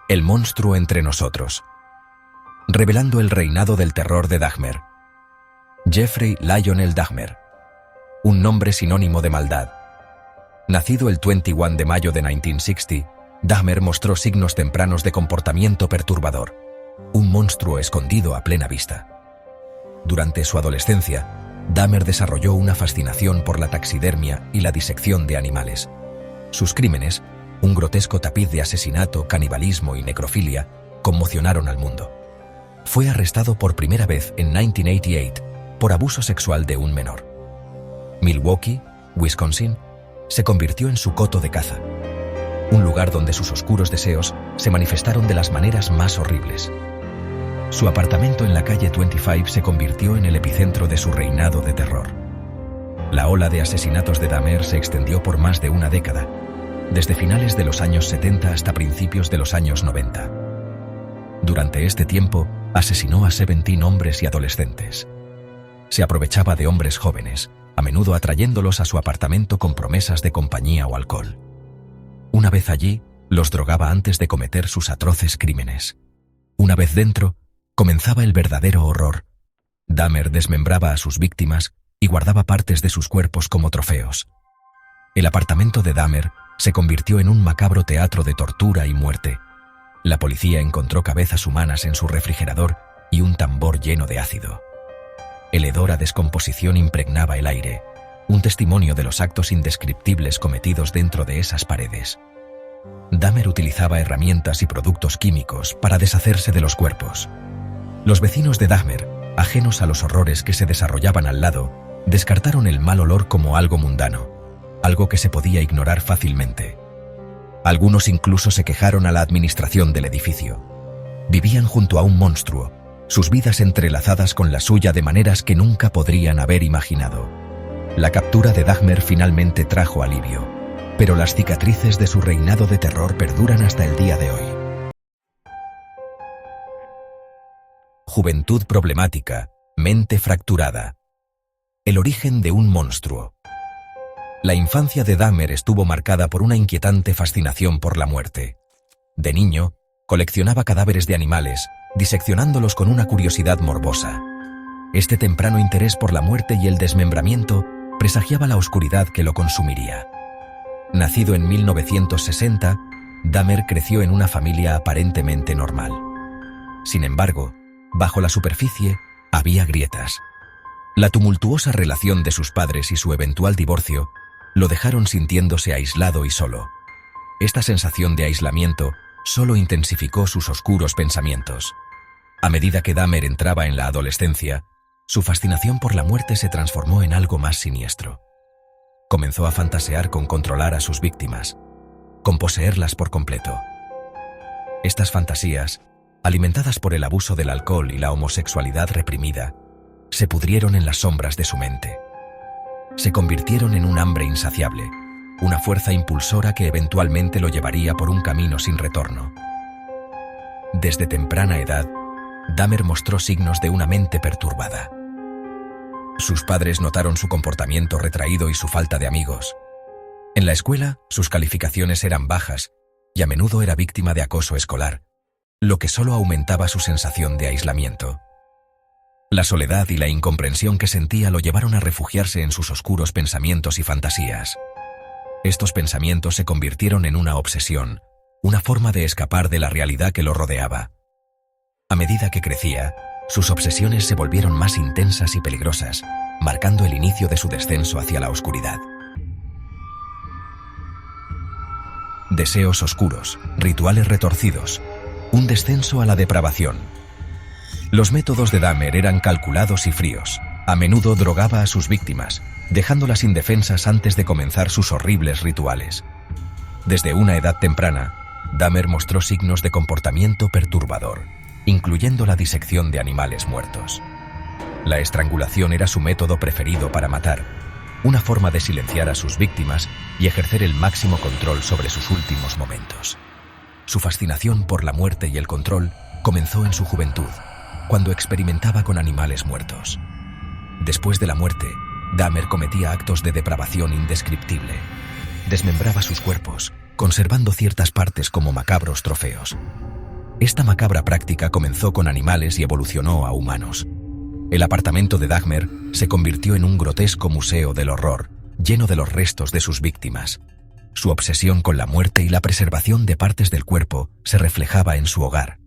El monstruo entre nosotros. Revelando el reinado del terror de Dahmer. Jeffrey Lionel Dahmer. Un nombre sinónimo de maldad. Nacido el 21 de mayo de 1960, Dahmer mostró signos tempranos de comportamiento perturbador. Un monstruo escondido a plena vista. Durante su adolescencia, Dahmer desarrolló una fascinación por la taxidermia y la disección de animales. Sus crímenes, un grotesco tapiz de asesinato, canibalismo y necrofilia, conmocionaron al mundo. Fue arrestado por primera vez en 1988 por abuso sexual de un menor. Milwaukee, Wisconsin, se convirtió en su coto de caza, un lugar donde sus oscuros deseos se manifestaron de las maneras más horribles. Su apartamento en la calle 25 se convirtió en el epicentro de su reinado de terror. La ola de asesinatos de Dahmer se extendió por más de una década, desde finales de los años 70 hasta principios de los años 90. Durante este tiempo, asesinó a 17 hombres y adolescentes. Se aprovechaba de hombres jóvenes, a menudo atrayéndolos a su apartamento con promesas de compañía o alcohol. Una vez allí, los drogaba antes de cometer sus atroces crímenes. Una vez dentro, comenzaba el verdadero horror. Dahmer desmembraba a sus víctimas y guardaba partes de sus cuerpos como trofeos. El apartamento de Dahmer se convirtió en un macabro teatro de tortura y muerte. La policía encontró cabezas humanas en su refrigerador y un tambor lleno de ácido. El hedor a descomposición impregnaba el aire, un testimonio de los actos indescriptibles cometidos dentro de esas paredes. Dahmer utilizaba herramientas y productos químicos para deshacerse de los cuerpos. Los vecinos de Dahmer, ajenos a los horrores que se desarrollaban al lado, descartaron el mal olor como algo mundano, algo que se podía ignorar fácilmente. Algunos incluso se quejaron a la administración del edificio. Vivían junto a un monstruo, sus vidas entrelazadas con la suya de maneras que nunca podrían haber imaginado. La captura de Dahmer finalmente trajo alivio, pero las cicatrices de su reinado de terror perduran hasta el día de hoy. Juventud problemática, mente fracturada. El origen de un monstruo. La infancia de Dahmer estuvo marcada por una inquietante fascinación por la muerte. De niño, coleccionaba cadáveres de animales, diseccionándolos con una curiosidad morbosa. Este temprano interés por la muerte y el desmembramiento presagiaba la oscuridad que lo consumiría. Nacido en 1960, Dahmer creció en una familia aparentemente normal. Sin embargo, bajo la superficie había grietas. La tumultuosa relación de sus padres y su eventual divorcio lo dejaron sintiéndose aislado y solo. Esta sensación de aislamiento solo intensificó sus oscuros pensamientos. A medida que Dahmer entraba en la adolescencia, su fascinación por la muerte se transformó en algo más siniestro. Comenzó a fantasear con controlar a sus víctimas, con poseerlas por completo. Estas fantasías, alimentadas por el abuso del alcohol y la homosexualidad reprimida, se pudrieron en las sombras de su mente. Se convirtieron en un hambre insaciable, una fuerza impulsora que eventualmente lo llevaría por un camino sin retorno. Desde temprana edad, Dahmer mostró signos de una mente perturbada. Sus padres notaron su comportamiento retraído y su falta de amigos. En la escuela, sus calificaciones eran bajas y a menudo era víctima de acoso escolar, lo que solo aumentaba su sensación de aislamiento. La soledad y la incomprensión que sentía lo llevaron a refugiarse en sus oscuros pensamientos y fantasías. Estos pensamientos se convirtieron en una obsesión, una forma de escapar de la realidad que lo rodeaba. A medida que crecía, sus obsesiones se volvieron más intensas y peligrosas, marcando el inicio de su descenso hacia la oscuridad. Deseos oscuros, rituales retorcidos, un descenso a la depravación. Los métodos de Dahmer eran calculados y fríos. A menudo drogaba a sus víctimas, dejándolas indefensas antes de comenzar sus horribles rituales. Desde una edad temprana, Dahmer mostró signos de comportamiento perturbador, incluyendo la disección de animales muertos. La estrangulación era su método preferido para matar, una forma de silenciar a sus víctimas y ejercer el máximo control sobre sus últimos momentos. Su fascinación por la muerte y el control comenzó en su juventud, cuando experimentaba con animales muertos. Después de la muerte, Dahmer cometía actos de depravación indescriptible. Desmembraba sus cuerpos, conservando ciertas partes como macabros trofeos. Esta macabra práctica comenzó con animales y evolucionó a humanos. El apartamento de Dahmer se convirtió en un grotesco museo del horror, lleno de los restos de sus víctimas. Su obsesión con la muerte y la preservación de partes del cuerpo se reflejaba en su hogar.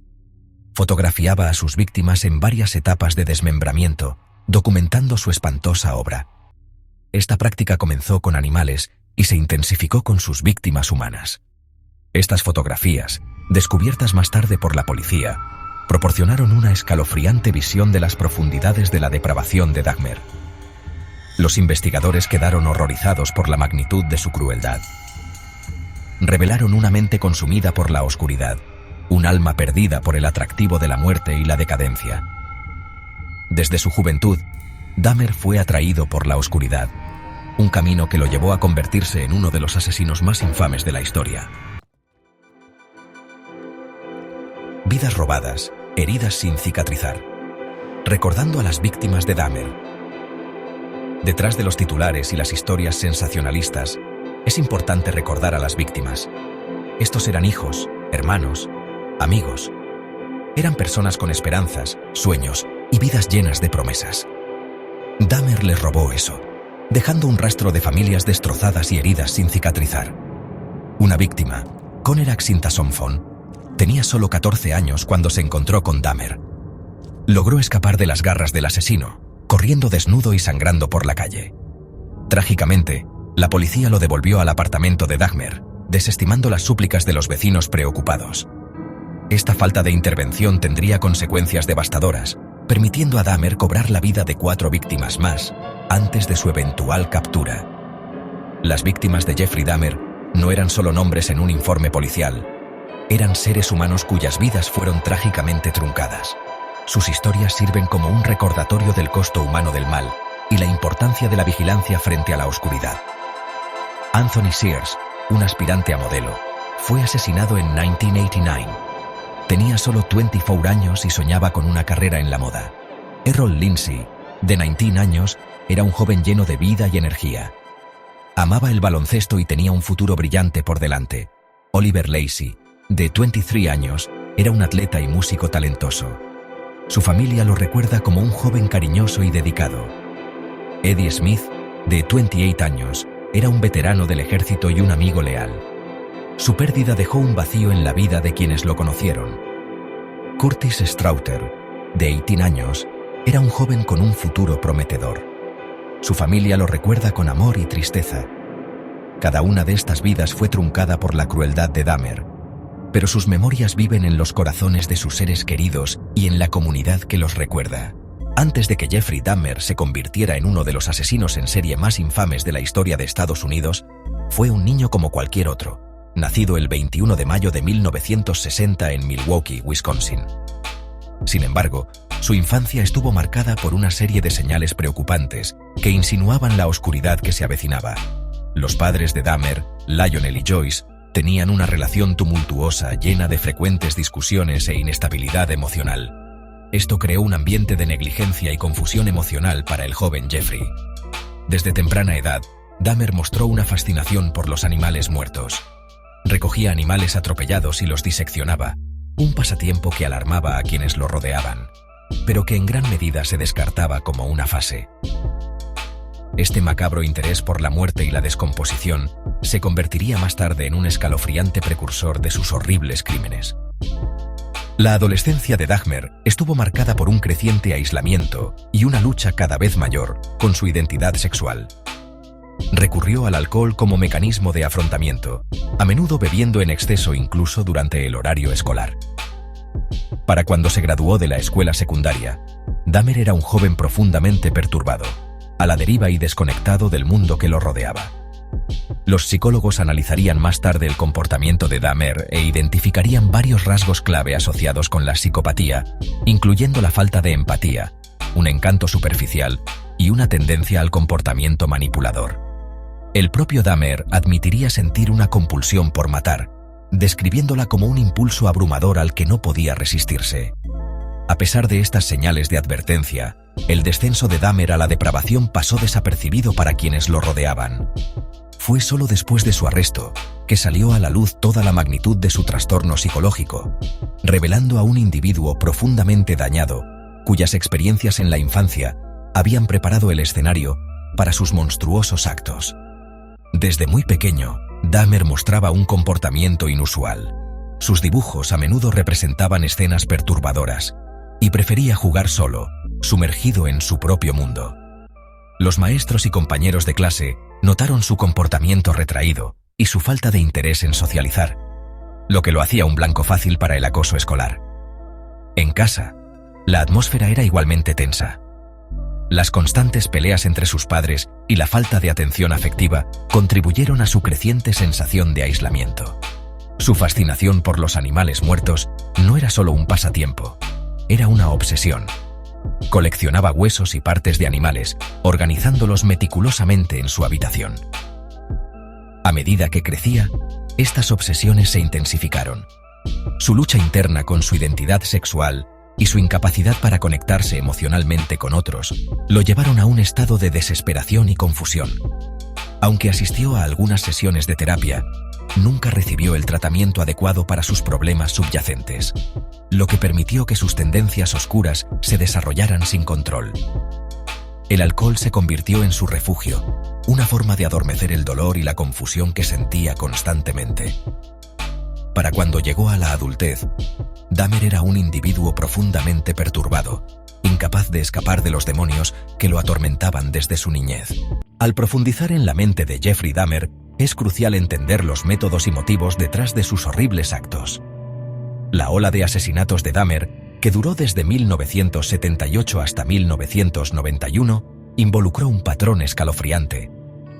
Fotografiaba a sus víctimas en varias etapas de desmembramiento, documentando su espantosa obra. Esta práctica comenzó con animales y se intensificó con sus víctimas humanas. Estas fotografías, descubiertas más tarde por la policía, proporcionaron una escalofriante visión de las profundidades de la depravación de Dahmer. Los investigadores quedaron horrorizados por la magnitud de su crueldad. Revelaron una mente consumida por la oscuridad, un alma perdida por el atractivo de la muerte y la decadencia. Desde su juventud, Dahmer fue atraído por la oscuridad, un camino que lo llevó a convertirse en uno de los asesinos más infames de la historia. Vidas robadas, heridas sin cicatrizar. Recordando a las víctimas de Dahmer. Detrás de los titulares y las historias sensacionalistas, es importante recordar a las víctimas. Estos eran hijos, hermanos, amigos. Eran personas con esperanzas, sueños y vidas llenas de promesas. Dahmer les robó eso, dejando un rastro de familias destrozadas y heridas sin cicatrizar. Una víctima, Connerak Sintasomphone, tenía solo 14 años cuando se encontró con Dahmer. Logró escapar de las garras del asesino, corriendo desnudo y sangrando por la calle. Trágicamente, la policía lo devolvió al apartamento de Dahmer, desestimando las súplicas de los vecinos preocupados. Esta falta de intervención tendría consecuencias devastadoras, permitiendo a Dahmer cobrar la vida de 4 víctimas más antes de su eventual captura. Las víctimas de Jeffrey Dahmer no eran solo nombres en un informe policial, eran seres humanos cuyas vidas fueron trágicamente truncadas. Sus historias sirven como un recordatorio del costo humano del mal y la importancia de la vigilancia frente a la oscuridad. Anthony Sears, un aspirante a modelo, fue asesinado en 1989. Tenía solo 24 años y soñaba con una carrera en la moda. Errol Lindsay, de 19 años, era un joven lleno de vida y energía. Amaba el baloncesto y tenía un futuro brillante por delante. Oliver Lacey, de 23 años, era un atleta y músico talentoso. Su familia lo recuerda como un joven cariñoso y dedicado. Eddie Smith, de 28 años, era un veterano del ejército y un amigo leal. Su pérdida dejó un vacío en la vida de quienes lo conocieron. Curtis Strauter, de 18 años, era un joven con un futuro prometedor. Su familia lo recuerda con amor y tristeza. Cada una de estas vidas fue truncada por la crueldad de Dahmer, pero sus memorias viven en los corazones de sus seres queridos y en la comunidad que los recuerda. Antes de que Jeffrey Dahmer se convirtiera en uno de los asesinos en serie más infames de la historia de Estados Unidos, fue un niño como cualquier otro, nacido el 21 de mayo de 1960 en Milwaukee, Wisconsin. Sin embargo, su infancia estuvo marcada por una serie de señales preocupantes que insinuaban la oscuridad que se avecinaba. Los padres de Dahmer, Lionel y Joyce, tenían una relación tumultuosa llena de frecuentes discusiones e inestabilidad emocional. Esto creó un ambiente de negligencia y confusión emocional para el joven Jeffrey. Desde temprana edad, Dahmer mostró una fascinación por los animales muertos. Recogía animales atropellados y los diseccionaba, un pasatiempo que alarmaba a quienes lo rodeaban, pero que en gran medida se descartaba como una fase. Este macabro interés por la muerte y la descomposición se convertiría más tarde en un escalofriante precursor de sus horribles crímenes. La adolescencia de Dahmer estuvo marcada por un creciente aislamiento y una lucha cada vez mayor con su identidad sexual. Recurrió al alcohol como mecanismo de afrontamiento, a menudo bebiendo en exceso incluso durante el horario escolar. Para cuando se graduó de la escuela secundaria, Dahmer era un joven profundamente perturbado, a la deriva y desconectado del mundo que lo rodeaba. Los psicólogos analizarían más tarde el comportamiento de Dahmer e identificarían varios rasgos clave asociados con la psicopatía, incluyendo la falta de empatía, un encanto superficial y una tendencia al comportamiento manipulador. El propio Dahmer admitiría sentir una compulsión por matar, describiéndola como un impulso abrumador al que no podía resistirse. A pesar de estas señales de advertencia, el descenso de Dahmer a la depravación pasó desapercibido para quienes lo rodeaban. Fue solo después de su arresto que salió a la luz toda la magnitud de su trastorno psicológico, revelando a un individuo profundamente dañado, cuyas experiencias en la infancia habían preparado el escenario para sus monstruosos actos. Desde muy pequeño, Dahmer mostraba un comportamiento inusual. Sus dibujos a menudo representaban escenas perturbadoras y prefería jugar solo, sumergido en su propio mundo. Los maestros y compañeros de clase notaron su comportamiento retraído y su falta de interés en socializar, lo que lo hacía un blanco fácil para el acoso escolar. En casa, la atmósfera era igualmente tensa. Las constantes peleas entre sus padres y la falta de atención afectiva contribuyeron a su creciente sensación de aislamiento. Su fascinación por los animales muertos no era solo un pasatiempo, era una obsesión. Coleccionaba huesos y partes de animales, organizándolos meticulosamente en su habitación. A medida que crecía, estas obsesiones se intensificaron. Su lucha interna con su identidad sexual y su incapacidad para conectarse emocionalmente con otros lo llevaron a un estado de desesperación y confusión. Aunque asistió a algunas sesiones de terapia, nunca recibió el tratamiento adecuado para sus problemas subyacentes, lo que permitió que sus tendencias oscuras se desarrollaran sin control. El alcohol se convirtió en su refugio, una forma de adormecer el dolor y la confusión que sentía constantemente. Para cuando llegó a la adultez, Dahmer era un individuo profundamente perturbado, incapaz de escapar de los demonios que lo atormentaban desde su niñez. Al profundizar en la mente de Jeffrey Dahmer, es crucial entender los métodos y motivos detrás de sus horribles actos. La ola de asesinatos de Dahmer, que duró desde 1978 hasta 1991, involucró un patrón escalofriante.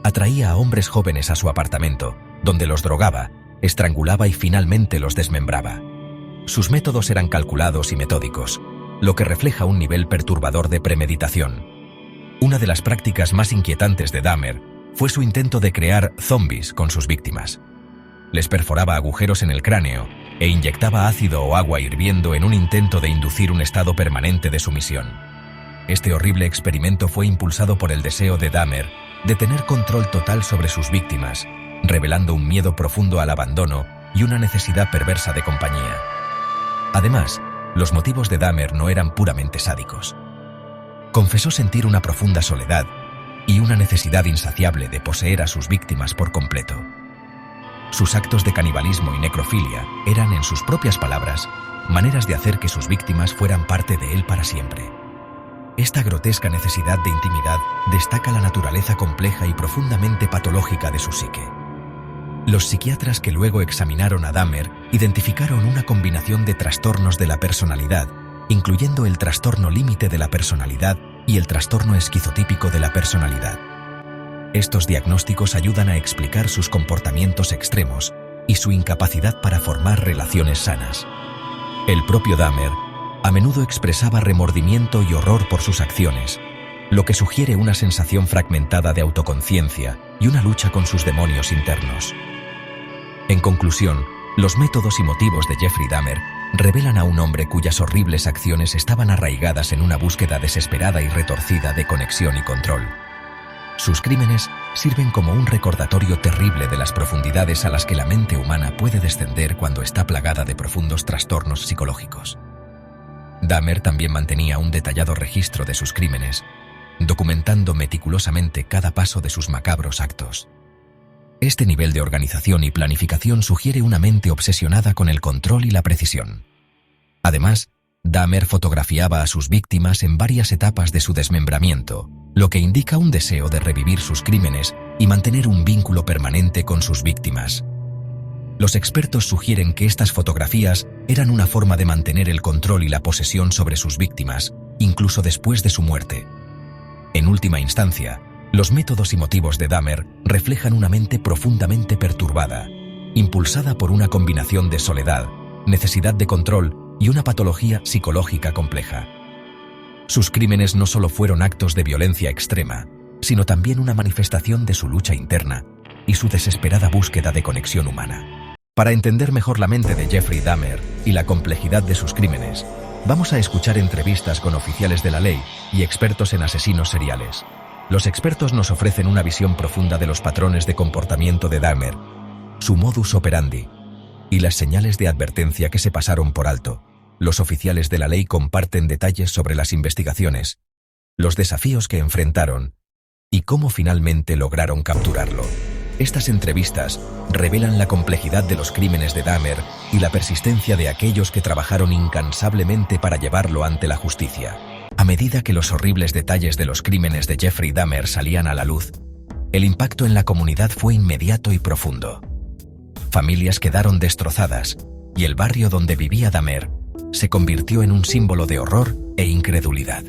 Atraía a hombres jóvenes a su apartamento, donde los drogaba, estrangulaba y finalmente los desmembraba. Sus métodos eran calculados y metódicos, lo que refleja un nivel perturbador de premeditación. Una de las prácticas más inquietantes de Dahmer fue su intento de crear zombies con sus víctimas. Les perforaba agujeros en el cráneo e inyectaba ácido o agua hirviendo en un intento de inducir un estado permanente de sumisión. Este horrible experimento fue impulsado por el deseo de Dahmer de tener control total sobre sus víctimas, revelando un miedo profundo al abandono y una necesidad perversa de compañía. Además, los motivos de Dahmer no eran puramente sádicos. Confesó sentir una profunda soledad y una necesidad insaciable de poseer a sus víctimas por completo. Sus actos de canibalismo y necrofilia eran, en sus propias palabras, maneras de hacer que sus víctimas fueran parte de él para siempre. Esta grotesca necesidad de intimidad destaca la naturaleza compleja y profundamente patológica de su psique. Los psiquiatras que luego examinaron a Dahmer identificaron una combinación de trastornos de la personalidad, incluyendo el trastorno límite de la personalidad y el trastorno esquizotípico de la personalidad. Estos diagnósticos ayudan a explicar sus comportamientos extremos y su incapacidad para formar relaciones sanas. El propio Dahmer a menudo expresaba remordimiento y horror por sus acciones, lo que sugiere una sensación fragmentada de autoconciencia y una lucha con sus demonios internos. En conclusión, los métodos y motivos de Jeffrey Dahmer revelan a un hombre cuyas horribles acciones estaban arraigadas en una búsqueda desesperada y retorcida de conexión y control. Sus crímenes sirven como un recordatorio terrible de las profundidades a las que la mente humana puede descender cuando está plagada de profundos trastornos psicológicos. Dahmer también mantenía un detallado registro de sus crímenes, documentando meticulosamente cada paso de sus macabros actos. Este nivel de organización y planificación sugiere una mente obsesionada con el control y la precisión. Además, Dahmer fotografiaba a sus víctimas en varias etapas de su desmembramiento, lo que indica un deseo de revivir sus crímenes y mantener un vínculo permanente con sus víctimas. Los expertos sugieren que estas fotografías eran una forma de mantener el control y la posesión sobre sus víctimas, incluso después de su muerte. En última instancia, los métodos y motivos de Dahmer reflejan una mente profundamente perturbada, impulsada por una combinación de soledad, necesidad de control y una patología psicológica compleja. Sus crímenes no solo fueron actos de violencia extrema, sino también una manifestación de su lucha interna y su desesperada búsqueda de conexión humana. Para entender mejor la mente de Jeffrey Dahmer y la complejidad de sus crímenes, Vamos a escuchar entrevistas con oficiales de la ley y expertos en asesinos seriales. Los expertos nos ofrecen una visión profunda de los patrones de comportamiento de Dahmer, su modus operandi y las señales de advertencia que se pasaron por alto. Los oficiales de la ley comparten detalles sobre las investigaciones, los desafíos que enfrentaron y cómo finalmente lograron capturarlo. Estas entrevistas revelan la complejidad de los crímenes de Dahmer y la persistencia de aquellos que trabajaron incansablemente para llevarlo ante la justicia. A medida que los horribles detalles de los crímenes de Jeffrey Dahmer salían a la luz, el impacto en la comunidad fue inmediato y profundo. Familias quedaron destrozadas y el barrio donde vivía Dahmer se convirtió en un símbolo de horror e incredulidad.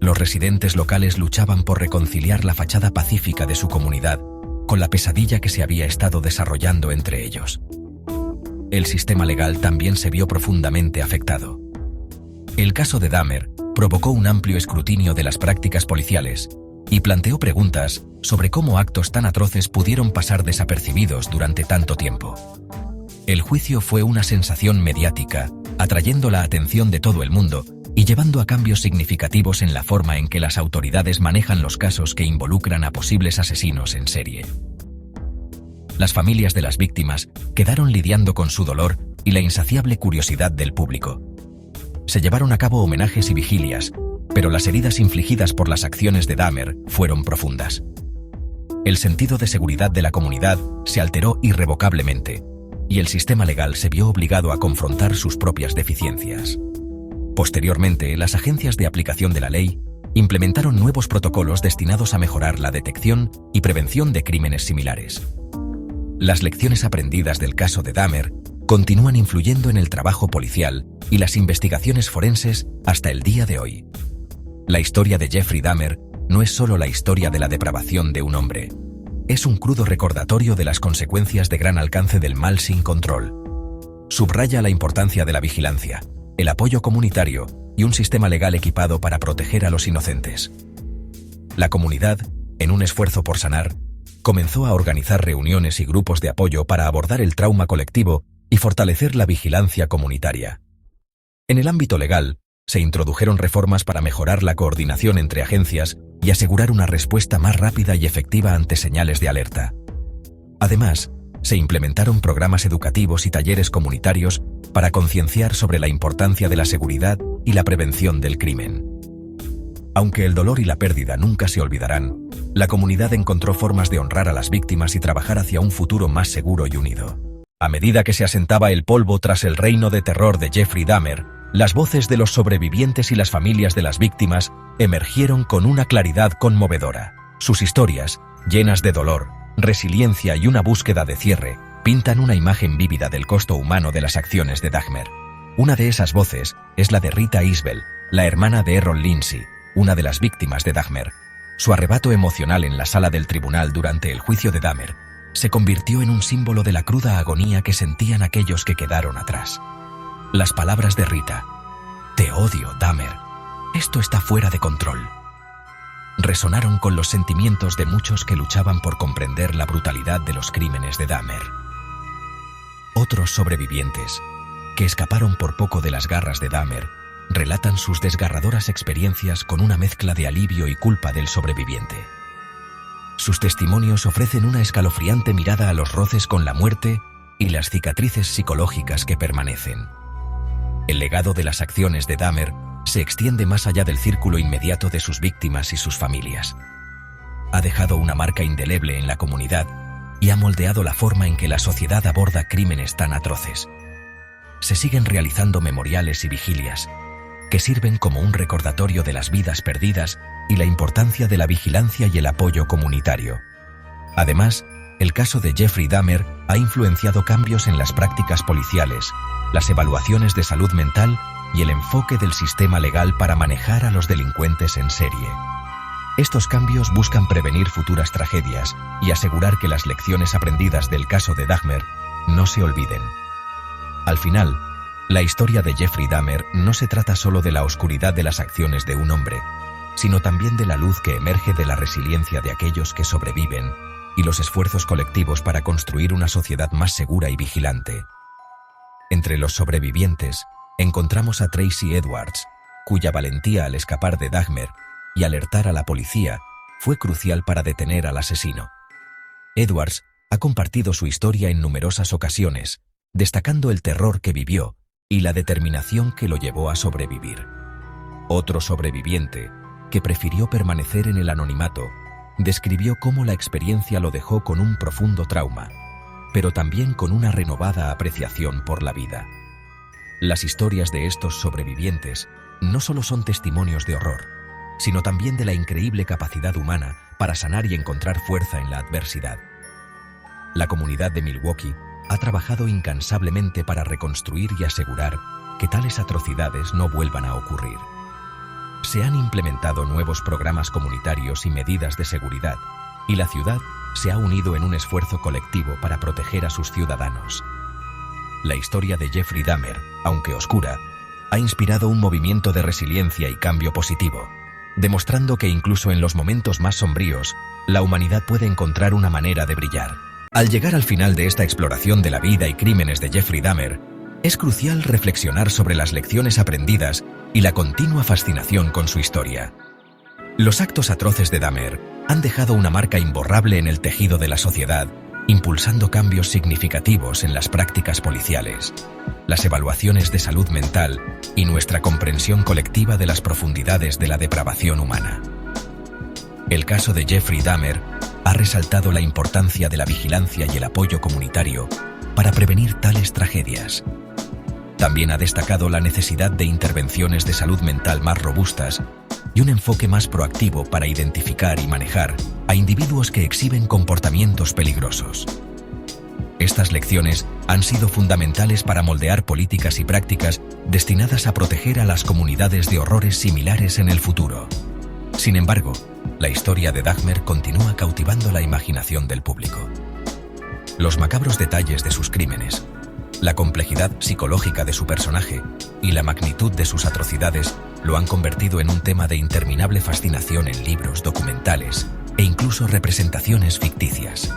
Los residentes locales luchaban por reconciliar la fachada pacífica de su comunidad con la pesadilla que se había estado desarrollando entre ellos. El sistema legal también se vio profundamente afectado. El caso de Dahmer provocó un amplio escrutinio de las prácticas policiales y planteó preguntas sobre cómo actos tan atroces pudieron pasar desapercibidos durante tanto tiempo. El juicio fue una sensación mediática, atrayendo la atención de todo el mundo y llevando a cambios significativos en la forma en que las autoridades manejan los casos que involucran a posibles asesinos en serie. Las familias de las víctimas quedaron lidiando con su dolor y la insaciable curiosidad del público. Se llevaron a cabo homenajes y vigilias, pero las heridas infligidas por las acciones de Dahmer fueron profundas. El sentido de seguridad de la comunidad se alteró irrevocablemente, y el sistema legal se vio obligado a confrontar sus propias deficiencias. Posteriormente, las agencias de aplicación de la ley implementaron nuevos protocolos destinados a mejorar la detección y prevención de crímenes similares. Las lecciones aprendidas del caso de Dahmer continúan influyendo en el trabajo policial y las investigaciones forenses hasta el día de hoy. La historia de Jeffrey Dahmer no es solo la historia de la depravación de un hombre. Es un crudo recordatorio de las consecuencias de gran alcance del mal sin control. Subraya la importancia de la vigilancia, el apoyo comunitario y un sistema legal equipado para proteger a los inocentes. La comunidad, en un esfuerzo por sanar, comenzó a organizar reuniones y grupos de apoyo para abordar el trauma colectivo y fortalecer la vigilancia comunitaria. En el ámbito legal, se introdujeron reformas para mejorar la coordinación entre agencias y asegurar una respuesta más rápida y efectiva ante señales de alerta. Además, se implementaron programas educativos y talleres comunitarios para concienciar sobre la importancia de la seguridad y la prevención del crimen. Aunque el dolor y la pérdida nunca se olvidarán, la comunidad encontró formas de honrar a las víctimas y trabajar hacia un futuro más seguro y unido. A medida que se asentaba el polvo tras el reino de terror de Jeffrey Dahmer, las voces de los sobrevivientes y las familias de las víctimas emergieron con una claridad conmovedora. Sus historias, llenas de dolor, resiliencia y una búsqueda de cierre, pintan una imagen vívida del costo humano de las acciones de Dahmer. Una de esas voces es la de Rita Isbell, la hermana de Errol Lindsey, una de las víctimas de Dahmer. Su arrebato emocional en la sala del tribunal durante el juicio de Dahmer se convirtió en un símbolo de la cruda agonía que sentían aquellos que quedaron atrás. Las palabras de Rita: "Te odio, Dahmer. Esto está fuera de control", resonaron con los sentimientos de muchos que luchaban por comprender la brutalidad de los crímenes de Dahmer. Otros sobrevivientes, que escaparon por poco de las garras de Dahmer, relatan sus desgarradoras experiencias con una mezcla de alivio y culpa del sobreviviente. Sus testimonios ofrecen una escalofriante mirada a los roces con la muerte y las cicatrices psicológicas que permanecen. El legado de las acciones de Dahmer se extiende más allá del círculo inmediato de sus víctimas y sus familias. Ha dejado una marca indeleble en la comunidad y ha moldeado la forma en que la sociedad aborda crímenes tan atroces. Se siguen realizando memoriales y vigilias, que sirven como un recordatorio de las vidas perdidas y la importancia de la vigilancia y el apoyo comunitario. Además, el caso de Jeffrey Dahmer ha influenciado cambios en las prácticas policiales, las evaluaciones de salud mental y el enfoque del sistema legal para manejar a los delincuentes en serie. Estos cambios buscan prevenir futuras tragedias y asegurar que las lecciones aprendidas del caso de Dahmer no se olviden. Al final, la historia de Jeffrey Dahmer no se trata solo de la oscuridad de las acciones de un hombre, sino también de la luz que emerge de la resiliencia de aquellos que sobreviven y los esfuerzos colectivos para construir una sociedad más segura y vigilante. Entre los sobrevivientes, encontramos a Tracy Edwards, cuya valentía al escapar de Dahmer y alertar a la policía fue crucial para detener al asesino. Edwards ha compartido su historia en numerosas ocasiones, destacando el terror que vivió y la determinación que lo llevó a sobrevivir. Otro sobreviviente, que prefirió permanecer en el anonimato, describió cómo la experiencia lo dejó con un profundo trauma, pero también con una renovada apreciación por la vida. Las historias de estos sobrevivientes no solo son testimonios de horror, sino también de la increíble capacidad humana para sanar y encontrar fuerza en la adversidad. La comunidad de Milwaukee ha trabajado incansablemente para reconstruir y asegurar que tales atrocidades no vuelvan a ocurrir. Se han implementado nuevos programas comunitarios y medidas de seguridad, y la ciudad se ha unido en un esfuerzo colectivo para proteger a sus ciudadanos. La historia de Jeffrey Dahmer, aunque oscura, ha inspirado un movimiento de resiliencia y cambio positivo, demostrando que incluso en los momentos más sombríos, la humanidad puede encontrar una manera de brillar. Al llegar al final de esta exploración de la vida y crímenes de Jeffrey Dahmer, es crucial reflexionar sobre las lecciones aprendidas y la continua fascinación con su historia. Los actos atroces de Dahmer han dejado una marca imborrable en el tejido de la sociedad, impulsando cambios significativos en las prácticas policiales, las evaluaciones de salud mental y nuestra comprensión colectiva de las profundidades de la depravación humana. El caso de Jeffrey Dahmer ha resaltado la importancia de la vigilancia y el apoyo comunitario para prevenir tales tragedias. También ha destacado la necesidad de intervenciones de salud mental más robustas y un enfoque más proactivo para identificar y manejar a individuos que exhiben comportamientos peligrosos. Estas lecciones han sido fundamentales para moldear políticas y prácticas destinadas a proteger a las comunidades de horrores similares en el futuro. Sin embargo, la historia de Dahmer continúa cautivando la imaginación del público. Los macabros detalles de sus crímenes, la complejidad psicológica de su personaje y la magnitud de sus atrocidades lo han convertido en un tema de interminable fascinación en libros, documentales e incluso representaciones ficticias.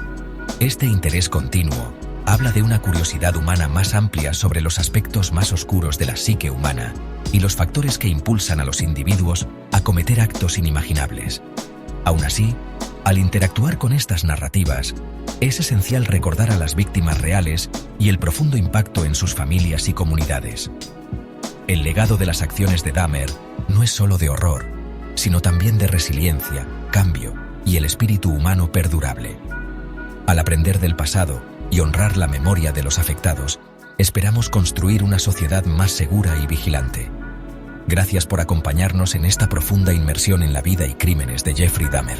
Este interés continuo habla de una curiosidad humana más amplia sobre los aspectos más oscuros de la psique humana y los factores que impulsan a los individuos a cometer actos inimaginables. Aún así, al interactuar con estas narrativas, es esencial recordar a las víctimas reales y el profundo impacto en sus familias y comunidades. El legado de las acciones de Dahmer no es solo de horror, sino también de resiliencia, cambio y el espíritu humano perdurable. Al aprender del pasado y honrar la memoria de los afectados, esperamos construir una sociedad más segura y vigilante. Gracias por acompañarnos en esta profunda inmersión en la vida y crímenes de Jeffrey Dahmer.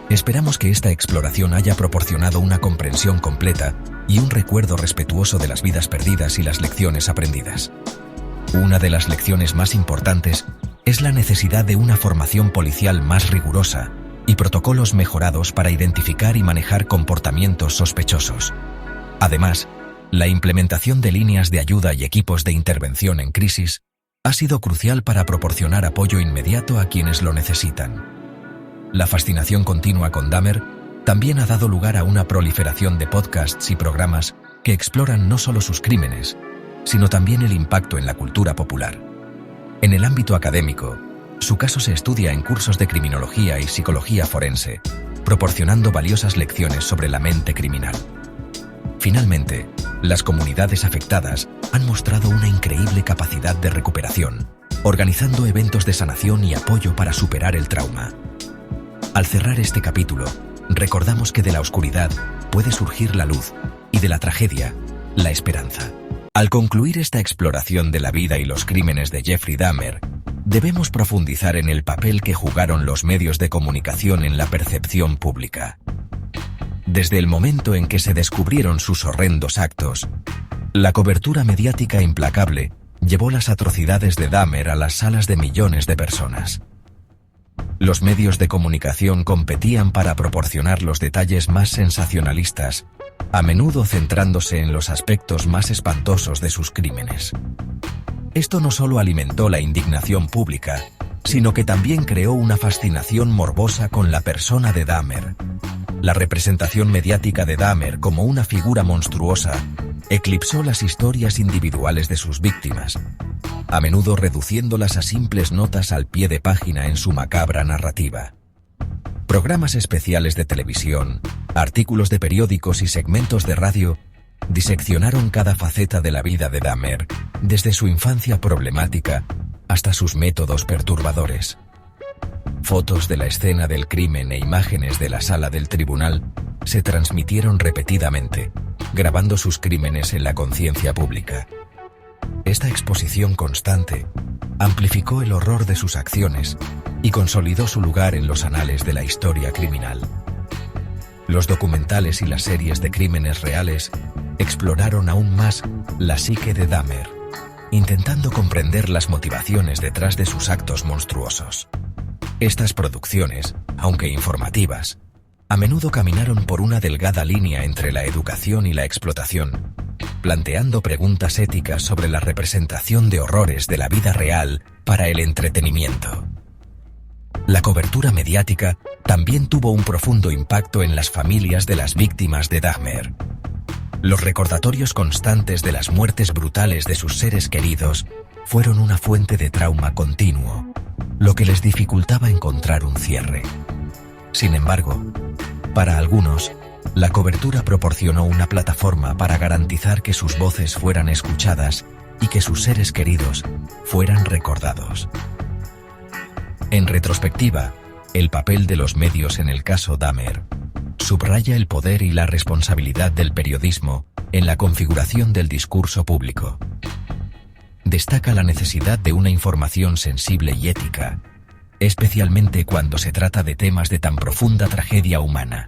Esperamos que esta exploración haya proporcionado una comprensión completa y un recuerdo respetuoso de las vidas perdidas y las lecciones aprendidas. Una de las lecciones más importantes es la necesidad de una formación policial más rigurosa y protocolos mejorados para identificar y manejar comportamientos sospechosos. Además, la implementación de líneas de ayuda y equipos de intervención en crisis ha sido crucial para proporcionar apoyo inmediato a quienes lo necesitan. La fascinación continua con Dahmer también ha dado lugar a una proliferación de podcasts y programas que exploran no solo sus crímenes, sino también el impacto en la cultura popular. En el ámbito académico, su caso se estudia en cursos de criminología y psicología forense, proporcionando valiosas lecciones sobre la mente criminal. Finalmente, las comunidades afectadas han mostrado una increíble capacidad de recuperación, organizando eventos de sanación y apoyo para superar el trauma. Al cerrar este capítulo, recordamos que de la oscuridad puede surgir la luz y de la tragedia, la esperanza. Al concluir esta exploración de la vida y los crímenes de Jeffrey Dahmer, debemos profundizar en el papel que jugaron los medios de comunicación en la percepción pública. Desde el momento en que se descubrieron sus horrendos actos, la cobertura mediática implacable llevó las atrocidades de Dahmer a las salas de millones de personas. Los medios de comunicación competían para proporcionar los detalles más sensacionalistas, a menudo centrándose en los aspectos más espantosos de sus crímenes. Esto no solo alimentó la indignación pública, sino que también creó una fascinación morbosa con la persona de Dahmer. La representación mediática de Dahmer como una figura monstruosa eclipsó las historias individuales de sus víctimas, a menudo reduciéndolas a simples notas al pie de página en su macabra narrativa. Programas especiales de televisión, artículos de periódicos y segmentos de radio diseccionaron cada faceta de la vida de Dahmer, desde su infancia problemática hasta sus métodos perturbadores. Fotos de la escena del crimen e imágenes de la sala del tribunal se transmitieron repetidamente, grabando sus crímenes en la conciencia pública. Esta exposición constante amplificó el horror de sus acciones y consolidó su lugar en los anales de la historia criminal. Los documentales y las series de crímenes reales exploraron aún más la psique de Dahmer, intentando comprender las motivaciones detrás de sus actos monstruosos. Estas producciones, aunque informativas, a menudo caminaron por una delgada línea entre la educación y la explotación, planteando preguntas éticas sobre la representación de horrores de la vida real para el entretenimiento. La cobertura mediática también tuvo un profundo impacto en las familias de las víctimas de Dahmer. Los recordatorios constantes de las muertes brutales de sus seres queridos fueron una fuente de trauma continuo, lo que les dificultaba encontrar un cierre. Sin embargo, para algunos, la cobertura proporcionó una plataforma para garantizar que sus voces fueran escuchadas y que sus seres queridos fueran recordados. En retrospectiva, el papel de los medios en el caso Dahmer subraya el poder y la responsabilidad del periodismo en la configuración del discurso público. Destaca la necesidad de una información sensible y ética, especialmente cuando se trata de temas de tan profunda tragedia humana.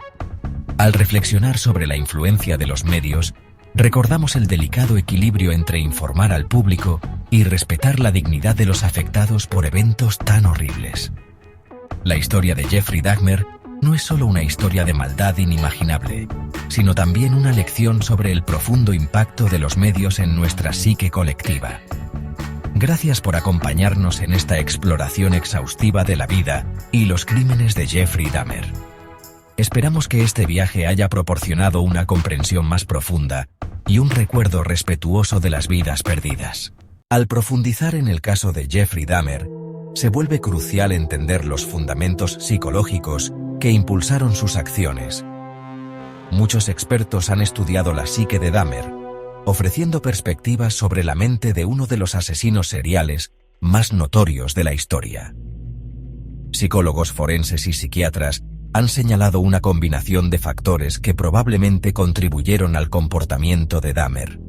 Al reflexionar sobre la influencia de los medios, recordamos el delicado equilibrio entre informar al público y respetar la dignidad de los afectados por eventos tan horribles. La historia de Jeffrey Dahmer no es solo una historia de maldad inimaginable, sino también una lección sobre el profundo impacto de los medios en nuestra psique colectiva. Gracias por acompañarnos en esta exploración exhaustiva de la vida y los crímenes de Jeffrey Dahmer. Esperamos que este viaje haya proporcionado una comprensión más profunda y un recuerdo respetuoso de las vidas perdidas. Al profundizar en el caso de Jeffrey Dahmer, se vuelve crucial entender los fundamentos psicológicos que impulsaron sus acciones. Muchos expertos han estudiado la psique de Dahmer, ofreciendo perspectivas sobre la mente de uno de los asesinos seriales más notorios de la historia. Psicólogos forenses y psiquiatras han señalado una combinación de factores que probablemente contribuyeron al comportamiento de Dahmer.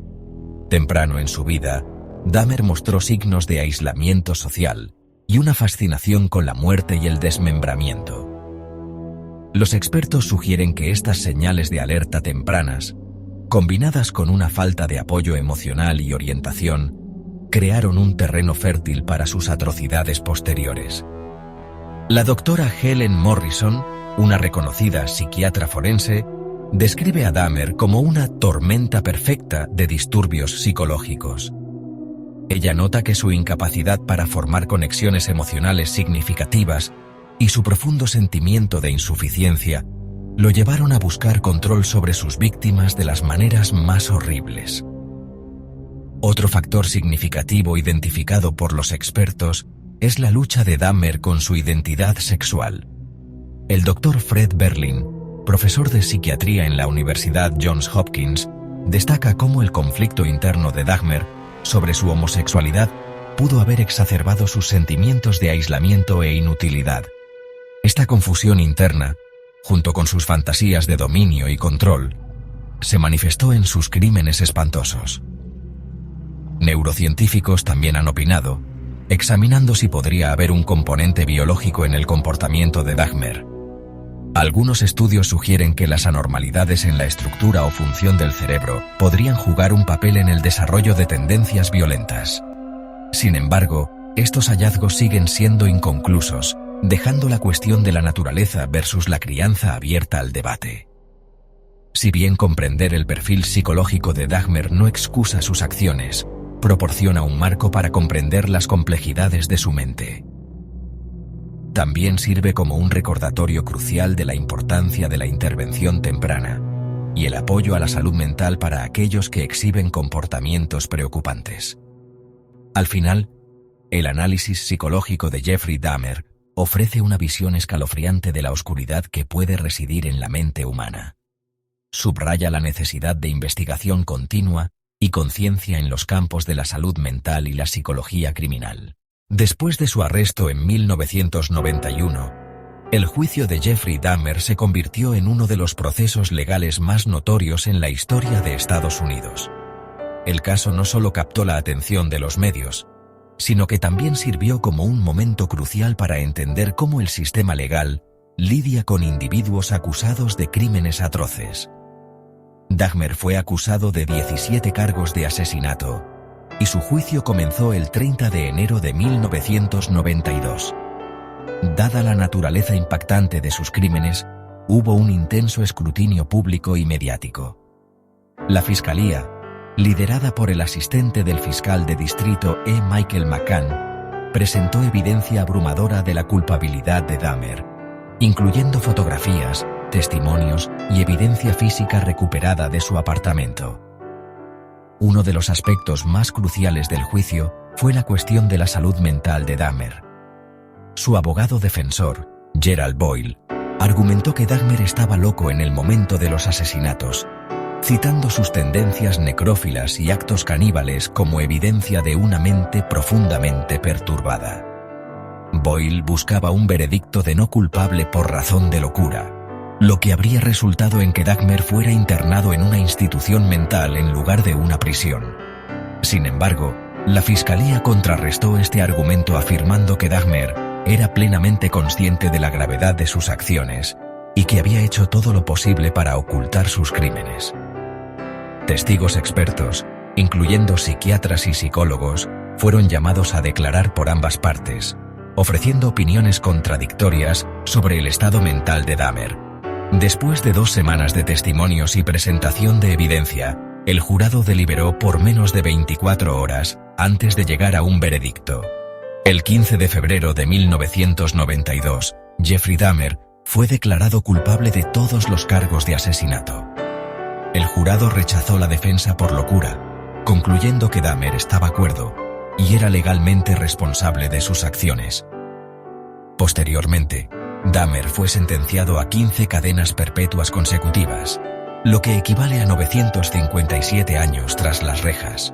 Temprano en su vida, Dahmer mostró signos de aislamiento social y una fascinación con la muerte y el desmembramiento. Los expertos sugieren que estas señales de alerta tempranas, combinadas con una falta de apoyo emocional y orientación, crearon un terreno fértil para sus atrocidades posteriores. La doctora Helen Morrison, una reconocida psiquiatra forense, describe a Dahmer como una tormenta perfecta de disturbios psicológicos. Ella nota que su incapacidad para formar conexiones emocionales significativas y su profundo sentimiento de insuficiencia lo llevaron a buscar control sobre sus víctimas de las maneras más horribles. Otro factor significativo identificado por los expertos es la lucha de Dahmer con su identidad sexual. El Dr. Fred Berlin, profesor de psiquiatría en la Universidad Johns Hopkins, destaca cómo el conflicto interno de Dahmer sobre su homosexualidad pudo haber exacerbado sus sentimientos de aislamiento e inutilidad. Esta confusión interna, junto con sus fantasías de dominio y control, se manifestó en sus crímenes espantosos. Neurocientíficos también han opinado, examinando si podría haber un componente biológico en el comportamiento de Dahmer. Algunos estudios sugieren que las anormalidades en la estructura o función del cerebro podrían jugar un papel en el desarrollo de tendencias violentas. Sin embargo, estos hallazgos siguen siendo inconclusos, dejando la cuestión de la naturaleza versus la crianza abierta al debate. Si bien comprender el perfil psicológico de Dahmer no excusa sus acciones, proporciona un marco para comprender las complejidades de su mente. También sirve como un recordatorio crucial de la importancia de la intervención temprana y el apoyo a la salud mental para aquellos que exhiben comportamientos preocupantes. Al final, el análisis psicológico de Jeffrey Dahmer ofrece una visión escalofriante de la oscuridad que puede residir en la mente humana. Subraya la necesidad de investigación continua y conciencia en los campos de la salud mental y la psicología criminal. Después de su arresto en 1991, el juicio de Jeffrey Dahmer se convirtió en uno de los procesos legales más notorios en la historia de Estados Unidos. El caso no solo captó la atención de los medios, sino que también sirvió como un momento crucial para entender cómo el sistema legal lidia con individuos acusados de crímenes atroces. Dahmer fue acusado de 17 cargos de asesinato, y su juicio comenzó el 30 de enero de 1992. Dada la naturaleza impactante de sus crímenes, hubo un intenso escrutinio público y mediático. La Fiscalía, liderada por el asistente del fiscal de distrito Michael McCann, presentó evidencia abrumadora de la culpabilidad de Dahmer, incluyendo fotografías, testimonios y evidencia física recuperada de su apartamento. Uno de los aspectos más cruciales del juicio fue la cuestión de la salud mental de Dahmer. Su abogado defensor, Gerald Boyle, argumentó que Dahmer estaba loco en el momento de los asesinatos, citando sus tendencias necrófilas y actos caníbales como evidencia de una mente profundamente perturbada. Boyle buscaba un veredicto de no culpable por razón de locura, lo que habría resultado en que Dahmer fuera internado en una institución mental en lugar de una prisión. Sin embargo, la Fiscalía contrarrestó este argumento afirmando que Dahmer era plenamente consciente de la gravedad de sus acciones y que había hecho todo lo posible para ocultar sus crímenes. Testigos expertos, incluyendo psiquiatras y psicólogos, fueron llamados a declarar por ambas partes, ofreciendo opiniones contradictorias sobre el estado mental de Dahmer. Después de 2 semanas de testimonios y presentación de evidencia, el jurado deliberó por menos de 24 horas antes de llegar a un veredicto. El 15 de febrero de 1992, Jeffrey Dahmer fue declarado culpable de todos los cargos de asesinato. El jurado rechazó la defensa por locura, concluyendo que Dahmer estaba cuerdo y era legalmente responsable de sus acciones. Posteriormente, Dahmer fue sentenciado a 15 cadenas perpetuas consecutivas, lo que equivale a 957 años tras las rejas.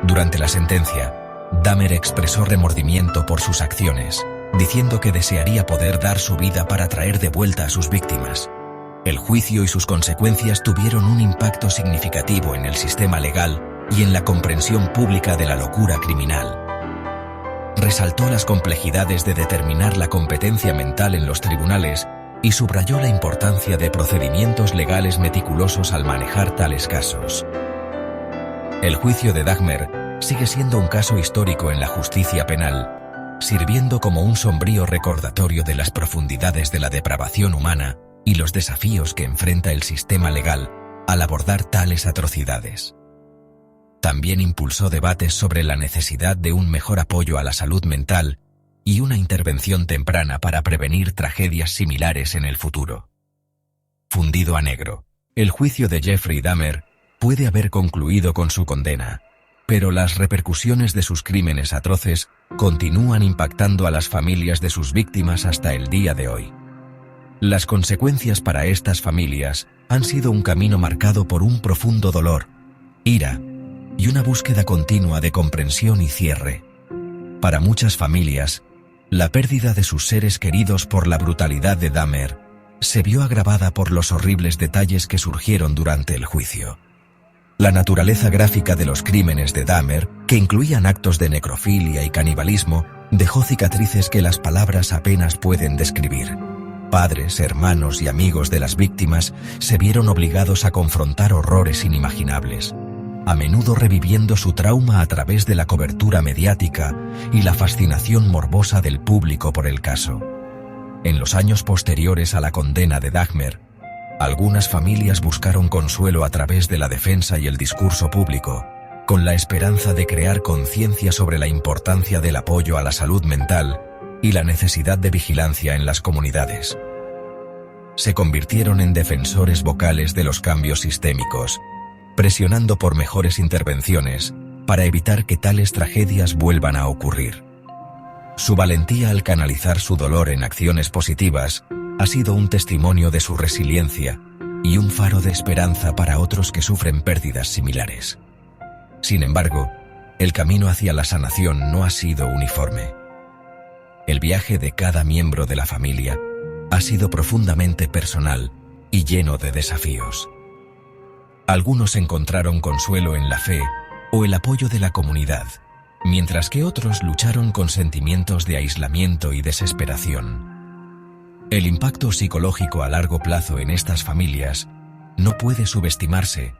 Durante la sentencia, Dahmer expresó remordimiento por sus acciones, diciendo que desearía poder dar su vida para traer de vuelta a sus víctimas. El juicio y sus consecuencias tuvieron un impacto significativo en el sistema legal y en la comprensión pública de la locura criminal. Resaltó las complejidades de determinar la competencia mental en los tribunales y subrayó la importancia de procedimientos legales meticulosos al manejar tales casos. El juicio de Dahmer sigue siendo un caso histórico en la justicia penal, sirviendo como un sombrío recordatorio de las profundidades de la depravación humana y los desafíos que enfrenta el sistema legal al abordar tales atrocidades. También impulsó debates sobre la necesidad de un mejor apoyo a la salud mental y una intervención temprana para prevenir tragedias similares en el futuro. Fundido a negro, el juicio de Jeffrey Dahmer puede haber concluido con su condena, pero las repercusiones de sus crímenes atroces continúan impactando a las familias de sus víctimas hasta el día de hoy. Las consecuencias para estas familias han sido un camino marcado por un profundo dolor, ira y una búsqueda continua de comprensión y cierre. Para muchas familias, la pérdida de sus seres queridos por la brutalidad de Dahmer se vio agravada por los horribles detalles que surgieron durante el juicio. La naturaleza gráfica de los crímenes de Dahmer, que incluían actos de necrofilia y canibalismo, dejó cicatrices que las palabras apenas pueden describir. Padres, hermanos y amigos de las víctimas se vieron obligados a confrontar horrores inimaginables, a menudo reviviendo su trauma a través de la cobertura mediática y la fascinación morbosa del público por el caso. En los años posteriores a la condena de Dahmer, algunas familias buscaron consuelo a través de la defensa y el discurso público, con la esperanza de crear conciencia sobre la importancia del apoyo a la salud mental y la necesidad de vigilancia en las comunidades. se convirtieron en defensores vocales de los cambios sistémicos, presionando por mejores intervenciones para evitar que tales tragedias vuelvan a ocurrir. Su valentía al canalizar su dolor en acciones positivas ha sido un testimonio de su resiliencia y un faro de esperanza para otros que sufren pérdidas similares. Sin embargo, el camino hacia la sanación no ha sido uniforme. El viaje de cada miembro de la familia ha sido profundamente personal y lleno de desafíos. Algunos encontraron consuelo en la fe o el apoyo de la comunidad, mientras que otros lucharon con sentimientos de aislamiento y desesperación. El impacto psicológico a largo plazo en estas familias no puede subestimarse,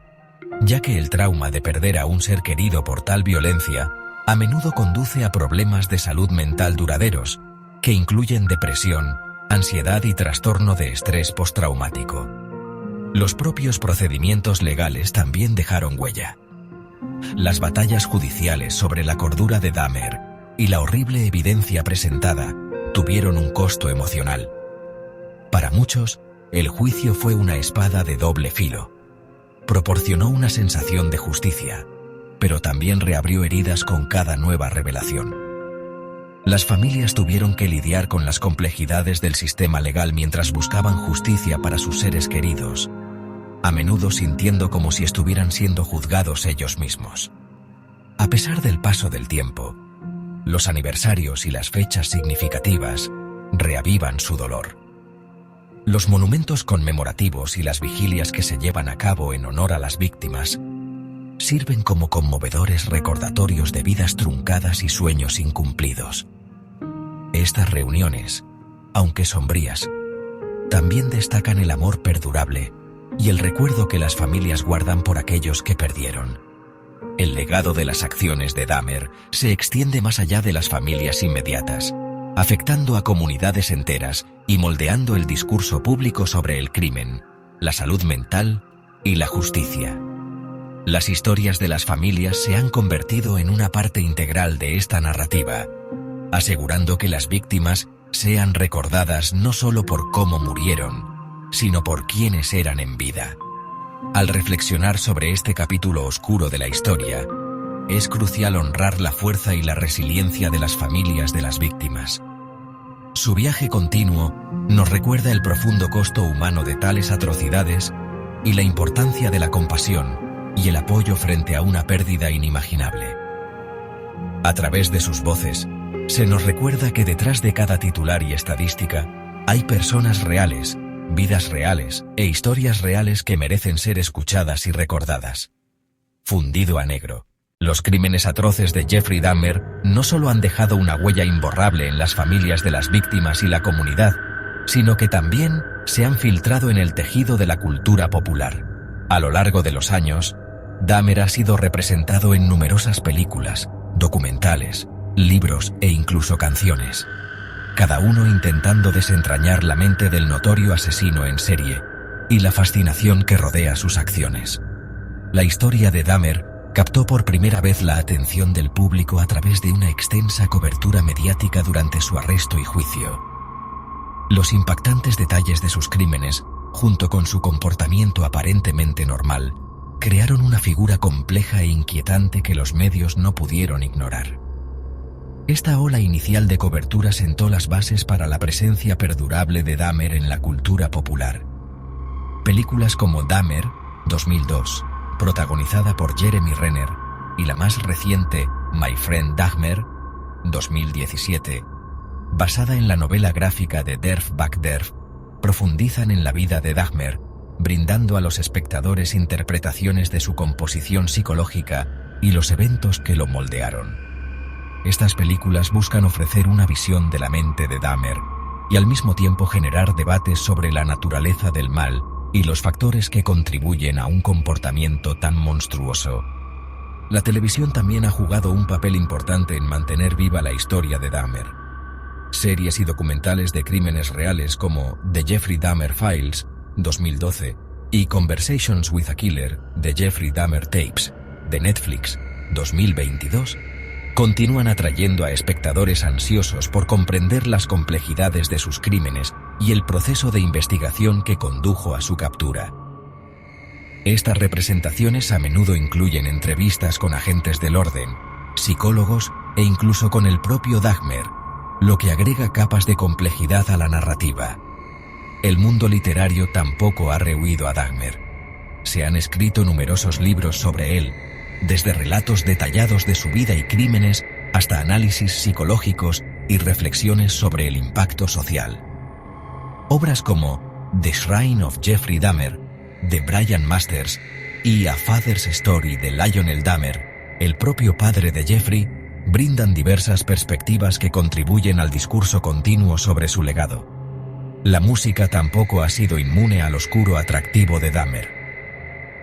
ya que el trauma de perder a un ser querido por tal violencia a menudo conduce a problemas de salud mental duraderos, que incluyen depresión, ansiedad y trastorno de estrés postraumático. Los propios procedimientos legales también dejaron huella. Las batallas judiciales sobre la cordura de Dahmer y la horrible evidencia presentada tuvieron un costo emocional. Para muchos, el juicio fue una espada de doble filo. Proporcionó una sensación de justicia, pero también reabrió heridas con cada nueva revelación. Las familias tuvieron que lidiar con las complejidades del sistema legal mientras buscaban justicia para sus seres queridos, a menudo sintiendo como si estuvieran siendo juzgados ellos mismos. A pesar del paso del tiempo, los aniversarios y las fechas significativas reavivan su dolor. Los monumentos conmemorativos y las vigilias que se llevan a cabo en honor a las víctimas sirven como conmovedores recordatorios de vidas truncadas y sueños incumplidos. Estas reuniones, aunque sombrías, también destacan el amor perdurable y el recuerdo que las familias guardan por aquellos que perdieron. El legado de las acciones de Dahmer se extiende más allá de las familias inmediatas, afectando a comunidades enteras y moldeando el discurso público sobre el crimen, la salud mental y la justicia. Las historias de las familias se han convertido en una parte integral de esta narrativa, asegurando que las víctimas sean recordadas no solo por cómo murieron, sino por quienes eran en vida. Al reflexionar sobre este capítulo oscuro de la historia, es crucial honrar la fuerza y la resiliencia de las familias de las víctimas. Su viaje continuo nos recuerda el profundo costo humano de tales atrocidades y la importancia de la compasión y el apoyo frente a una pérdida inimaginable. A través de sus voces, se nos recuerda que detrás de cada titular y estadística hay personas reales, vidas reales e historias reales que merecen ser escuchadas y recordadas. Fundido a negro, los crímenes atroces de Jeffrey Dahmer no solo han dejado una huella imborrable en las familias de las víctimas y la comunidad, sino que también se han filtrado en el tejido de la cultura popular. A lo largo de los años, Dahmer ha sido representado en numerosas películas, documentales, libros e incluso canciones, cada uno intentando desentrañar la mente del notorio asesino en serie y la fascinación que rodea sus acciones. La historia de Dahmer captó por primera vez la atención del público a través de una extensa cobertura mediática durante su arresto y juicio. Los impactantes detalles de sus crímenes, junto con su comportamiento aparentemente normal, crearon una figura compleja e inquietante que los medios no pudieron ignorar. Esta ola inicial de cobertura sentó las bases para la presencia perdurable de Dahmer en la cultura popular. Películas como Dahmer, 2002, protagonizada por Jeremy Renner, y la más reciente, My Friend Dahmer, 2017, basada en la novela gráfica de Derf Backderf, profundizan en la vida de Dahmer, brindando a los espectadores interpretaciones de su composición psicológica y los eventos que lo moldearon. Estas películas buscan ofrecer una visión de la mente de Dahmer y al mismo tiempo generar debates sobre la naturaleza del mal y los factores que contribuyen a un comportamiento tan monstruoso. La televisión también ha jugado un papel importante en mantener viva la historia de Dahmer. Series y documentales de crímenes reales como The Jeffrey Dahmer Files, 2012, y Conversations with a Killer, The Jeffrey Dahmer Tapes, de Netflix, 2022, continúan atrayendo a espectadores ansiosos por comprender las complejidades de sus crímenes y el proceso de investigación que condujo a su captura. Estas representaciones a menudo incluyen entrevistas con agentes del orden, psicólogos e incluso con el propio Dahmer, lo que agrega capas de complejidad a la narrativa. El mundo literario tampoco ha rehuido a Dahmer. Se han escrito numerosos libros sobre él, desde relatos detallados de su vida y crímenes hasta análisis psicológicos y reflexiones sobre el impacto social. Obras como The Shrine of Jeffrey Dahmer, de Brian Masters, y A Father's Story de Lionel Dahmer, el propio padre de Jeffrey, brindan diversas perspectivas que contribuyen al discurso continuo sobre su legado. La música tampoco ha sido inmune al oscuro atractivo de Dahmer.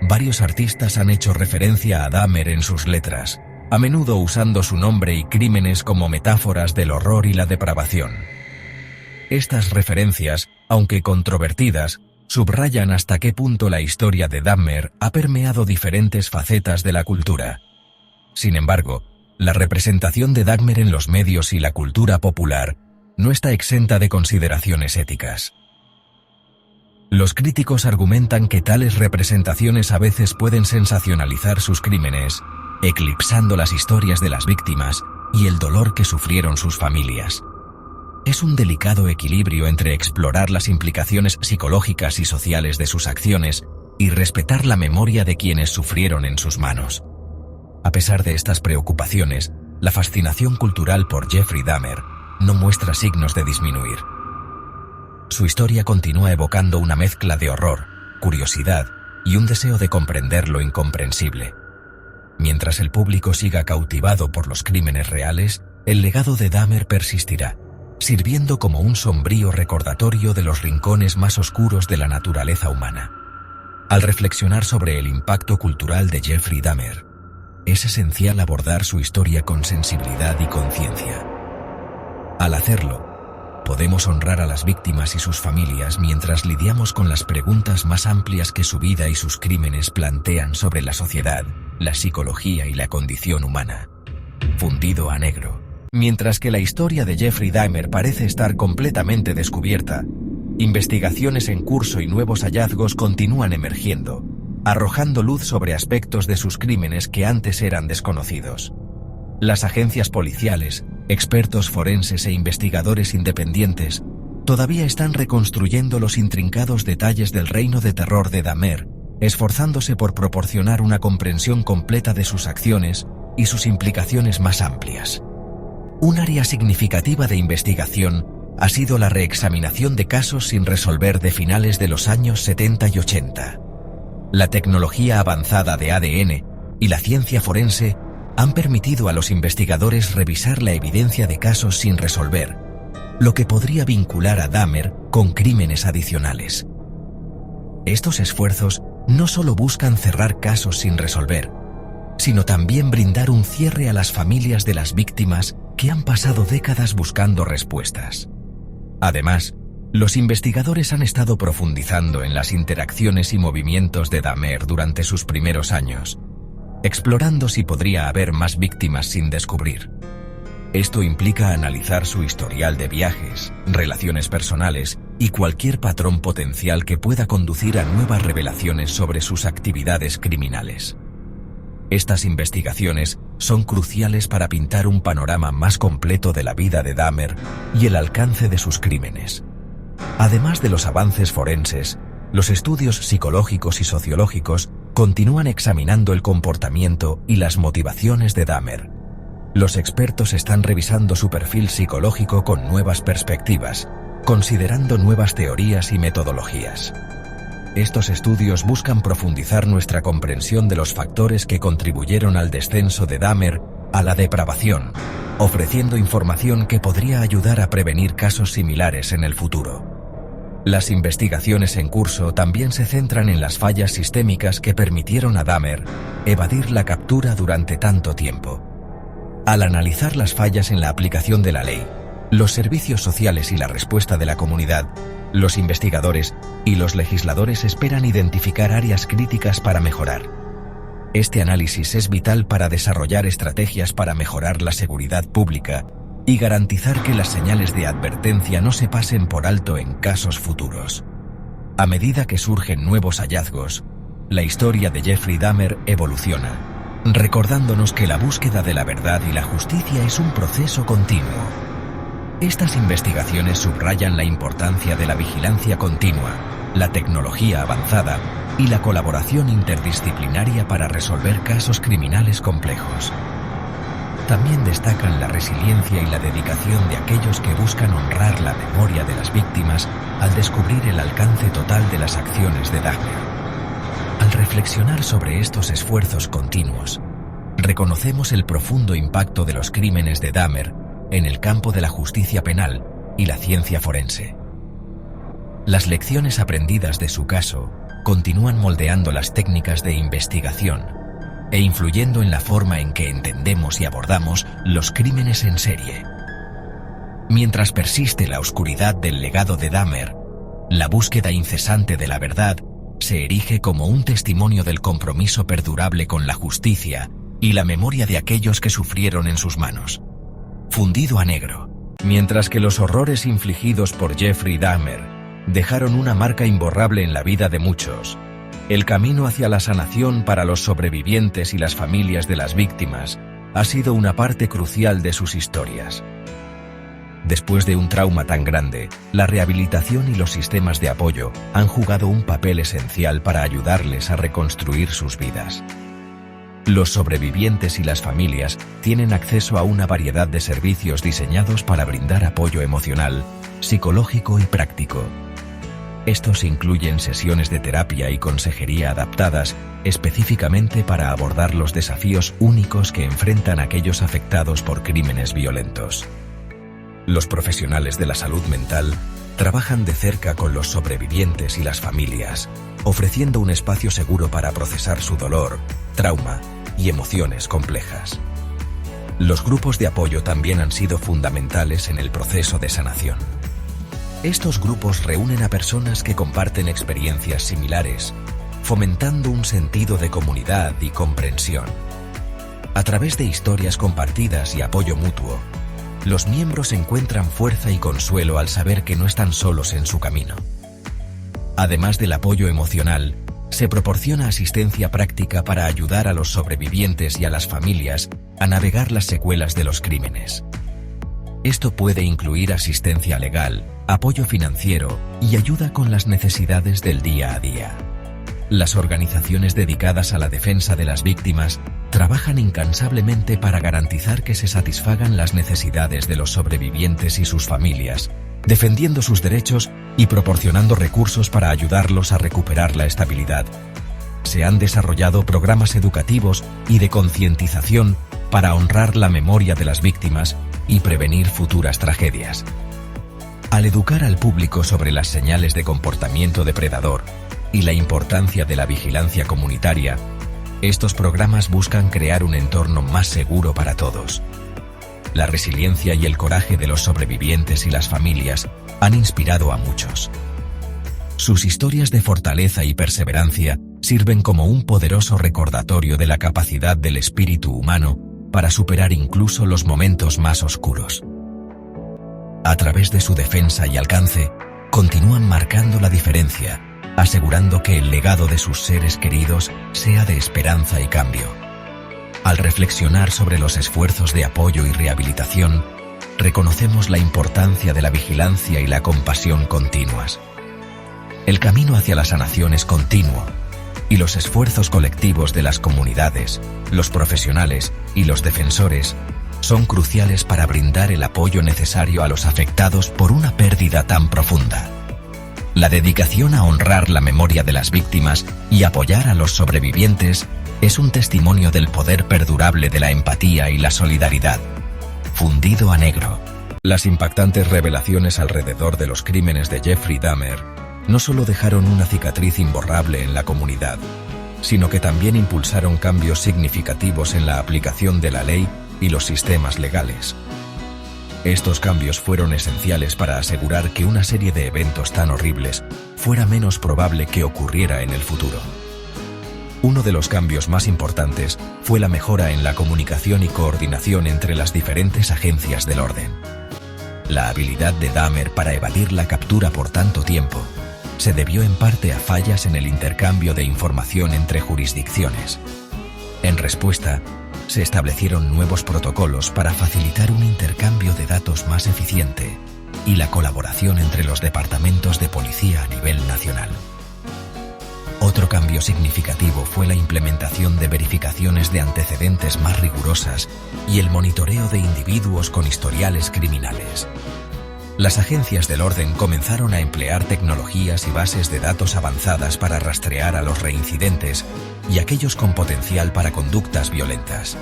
Varios artistas han hecho referencia a Dahmer en sus letras, a menudo usando su nombre y crímenes como metáforas del horror y la depravación. Estas referencias, aunque controvertidas, subrayan hasta qué punto la historia de Dahmer ha permeado diferentes facetas de la cultura. Sin embargo, la representación de Dahmer en los medios y la cultura popular no está exenta de consideraciones éticas. Los críticos argumentan que tales representaciones a veces pueden sensacionalizar sus crímenes, eclipsando las historias de las víctimas y el dolor que sufrieron sus familias. Es un delicado equilibrio entre explorar las implicaciones psicológicas y sociales de sus acciones y respetar la memoria de quienes sufrieron en sus manos. A pesar de estas preocupaciones, la fascinación cultural por Jeffrey Dahmer no muestra signos de disminuir. Su historia continúa evocando una mezcla de horror, curiosidad y un deseo de comprender lo incomprensible. Mientras el público siga cautivado por los crímenes reales, el legado de Dahmer persistirá, sirviendo como un sombrío recordatorio de los rincones más oscuros de la naturaleza humana. Al reflexionar sobre el impacto cultural de Jeffrey Dahmer, es esencial abordar su historia con sensibilidad y conciencia. Al hacerlo, podemos honrar a las víctimas y sus familias mientras lidiamos con las preguntas más amplias que su vida y sus crímenes plantean sobre la sociedad, la psicología y la condición humana. Fundido a negro. Mientras que la historia de Jeffrey Dahmer parece estar completamente descubierta, investigaciones en curso y nuevos hallazgos continúan emergiendo, arrojando luz sobre aspectos de sus crímenes que antes eran desconocidos. Las agencias policiales, expertos forenses e investigadores independientes todavía están reconstruyendo los intrincados detalles del reino de terror de Dahmer, esforzándose por proporcionar una comprensión completa de sus acciones y sus implicaciones más amplias. Un área significativa de investigación ha sido la reexaminación de casos sin resolver de finales de los años 70 y 80. La tecnología avanzada de ADN y la ciencia forense han permitido a los investigadores revisar la evidencia de casos sin resolver, lo que podría vincular a Dahmer con crímenes adicionales. Estos esfuerzos no solo buscan cerrar casos sin resolver, sino también brindar un cierre a las familias de las víctimas que han pasado décadas buscando respuestas. Además, los investigadores han estado profundizando en las interacciones y movimientos de Dahmer durante sus primeros años, explorando si podría haber más víctimas sin descubrir. Esto implica analizar su historial de viajes, relaciones personales y cualquier patrón potencial que pueda conducir a nuevas revelaciones sobre sus actividades criminales. Estas investigaciones son cruciales para pintar un panorama más completo de la vida de Dahmer y el alcance de sus crímenes. Además de los avances forenses, los estudios psicológicos y sociológicos continúan examinando el comportamiento y las motivaciones de Dahmer. Los expertos están revisando su perfil psicológico con nuevas perspectivas, considerando nuevas teorías y metodologías. Estos estudios buscan profundizar nuestra comprensión de los factores que contribuyeron al descenso de Dahmer a la depravación, ofreciendo información que podría ayudar a prevenir casos similares en el futuro. Las investigaciones en curso también se centran en las fallas sistémicas que permitieron a Dahmer evadir la captura durante tanto tiempo. Al analizar las fallas en la aplicación de la ley, los servicios sociales y la respuesta de la comunidad, los investigadores y los legisladores esperan identificar áreas críticas para mejorar. Este análisis es vital para desarrollar estrategias para mejorar la seguridad pública y garantizar que las señales de advertencia no se pasen por alto en casos futuros. A medida que surgen nuevos hallazgos, la historia de Jeffrey Dahmer evoluciona, recordándonos que la búsqueda de la verdad y la justicia es un proceso continuo. Estas investigaciones subrayan la importancia de la vigilancia continua, la tecnología avanzada y la colaboración interdisciplinaria para resolver casos criminales complejos. También destacan la resiliencia y la dedicación de aquellos que buscan honrar la memoria de las víctimas al descubrir el alcance total de las acciones de Dahmer. Al reflexionar sobre estos esfuerzos continuos, reconocemos el profundo impacto de los crímenes de Dahmer en el campo de la justicia penal y la ciencia forense. Las lecciones aprendidas de su caso continúan moldeando las técnicas de investigación e influyendo en la forma en que entendemos y abordamos los crímenes en serie. Mientras persiste la oscuridad del legado de Dahmer, la búsqueda incesante de la verdad se erige como un testimonio del compromiso perdurable con la justicia y la memoria de aquellos que sufrieron en sus manos. Fundido a negro. Mientras que los horrores infligidos por Jeffrey Dahmer dejaron una marca imborrable en la vida de muchos, el camino hacia la sanación para los sobrevivientes y las familias de las víctimas ha sido una parte crucial de sus historias. Después de un trauma tan grande, la rehabilitación y los sistemas de apoyo han jugado un papel esencial para ayudarles a reconstruir sus vidas. Los sobrevivientes y las familias tienen acceso a una variedad de servicios diseñados para brindar apoyo emocional, psicológico y práctico. Estos incluyen sesiones de terapia y consejería adaptadas específicamente para abordar los desafíos únicos que enfrentan aquellos afectados por crímenes violentos. Los profesionales de la salud mental trabajan de cerca con los sobrevivientes y las familias, ofreciendo un espacio seguro para procesar su dolor, trauma y emociones complejas. Los grupos de apoyo también han sido fundamentales en el proceso de sanación. Estos grupos reúnen a personas que comparten experiencias similares, fomentando un sentido de comunidad y comprensión. A través de historias compartidas y apoyo mutuo, los miembros encuentran fuerza y consuelo al saber que no están solos en su camino. Además del apoyo emocional, se proporciona asistencia práctica para ayudar a los sobrevivientes y a las familias a navegar las secuelas de los crímenes. Esto puede incluir asistencia legal, apoyo financiero y ayuda con las necesidades del día a día. Las organizaciones dedicadas a la defensa de las víctimas trabajan incansablemente para garantizar que se satisfagan las necesidades de los sobrevivientes y sus familias, defendiendo sus derechos y proporcionando recursos para ayudarlos a recuperar la estabilidad. Se han desarrollado programas educativos y de concientización para honrar la memoria de las víctimas y prevenir futuras tragedias. Al educar al público sobre las señales de comportamiento depredador y la importancia de la vigilancia comunitaria, estos programas buscan crear un entorno más seguro para todos. La resiliencia y el coraje de los sobrevivientes y las familias han inspirado a muchos. Sus historias de fortaleza y perseverancia sirven como un poderoso recordatorio de la capacidad del espíritu humano para superar incluso los momentos más oscuros. A través de su defensa y alcance, continúan marcando la diferencia, asegurando que el legado de sus seres queridos sea de esperanza y cambio. Al reflexionar sobre los esfuerzos de apoyo y rehabilitación, reconocemos la importancia de la vigilancia y la compasión continuas. El camino hacia la sanación es continuo, y los esfuerzos colectivos de las comunidades, los profesionales y los defensores son cruciales para brindar el apoyo necesario a los afectados por una pérdida tan profunda. La dedicación a honrar la memoria de las víctimas y apoyar a los sobrevivientes es un testimonio del poder perdurable de la empatía y la solidaridad. Fundido a negro. Las impactantes revelaciones alrededor de los crímenes de Jeffrey Dahmer no solo dejaron una cicatriz imborrable en la comunidad, sino que también impulsaron cambios significativos en la aplicación de la ley y los sistemas legales. Estos cambios fueron esenciales para asegurar que una serie de eventos tan horribles fuera menos probable que ocurriera en el futuro. Uno de los cambios más importantes fue la mejora en la comunicación y coordinación entre las diferentes agencias del orden. La habilidad de Dahmer para evadir la captura por tanto tiempo se debió en parte a fallas en el intercambio de información entre jurisdicciones. En respuesta, se establecieron nuevos protocolos para facilitar un intercambio de datos más eficiente y la colaboración entre los departamentos de policía a nivel nacional. Otro cambio significativo fue la implementación de verificaciones de antecedentes más rigurosas y el monitoreo de individuos con historiales criminales. Las agencias del orden comenzaron a emplear tecnologías y bases de datos avanzadas para rastrear a los reincidentes y aquellos con potencial para conductas violentas.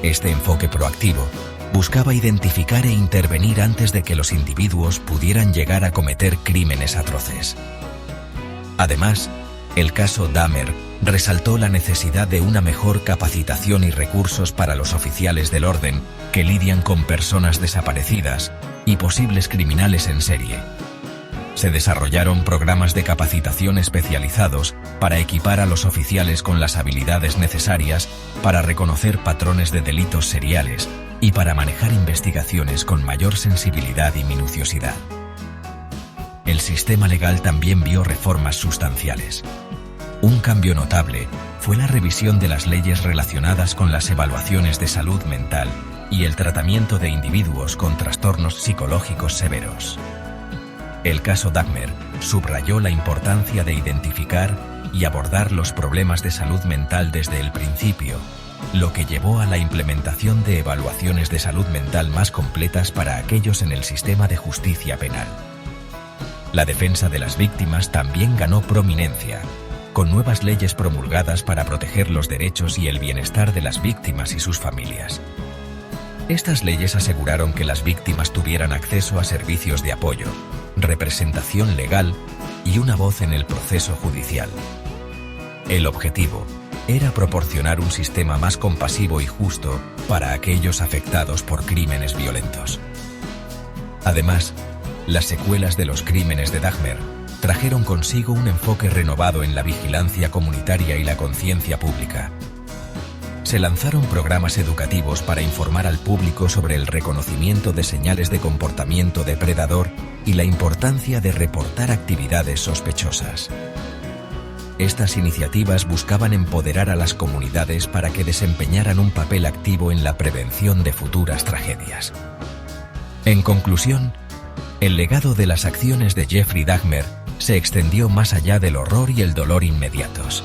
Este enfoque proactivo buscaba identificar e intervenir antes de que los individuos pudieran llegar a cometer crímenes atroces. Además, el caso Dahmer resaltó la necesidad de una mejor capacitación y recursos para los oficiales del orden que lidian con personas desaparecidas y posibles criminales en serie. Se desarrollaron programas de capacitación especializados para equipar a los oficiales con las habilidades necesarias para reconocer patrones de delitos seriales y para manejar investigaciones con mayor sensibilidad y minuciosidad. El sistema legal también vio reformas sustanciales. Un cambio notable fue la revisión de las leyes relacionadas con las evaluaciones de salud mental y el tratamiento de individuos con trastornos psicológicos severos. El caso Dahmer subrayó la importancia de identificar y abordar los problemas de salud mental desde el principio, lo que llevó a la implementación de evaluaciones de salud mental más completas para aquellos en el sistema de justicia penal. La defensa de las víctimas también ganó prominencia, con nuevas leyes promulgadas para proteger los derechos y el bienestar de las víctimas y sus familias. Estas leyes aseguraron que las víctimas tuvieran acceso a servicios de apoyo, representación legal y una voz en el proceso judicial. El objetivo era proporcionar un sistema más compasivo y justo para aquellos afectados por crímenes violentos. Además, las secuelas de los crímenes de Dahmer trajeron consigo un enfoque renovado en la vigilancia comunitaria y la conciencia pública. Se lanzaron programas educativos para informar al público sobre el reconocimiento de señales de comportamiento depredador y la importancia de reportar actividades sospechosas. Estas iniciativas buscaban empoderar a las comunidades para que desempeñaran un papel activo en la prevención de futuras tragedias. En conclusión, el legado de las acciones de Jeffrey Dahmer se extendió más allá del horror y el dolor inmediatos.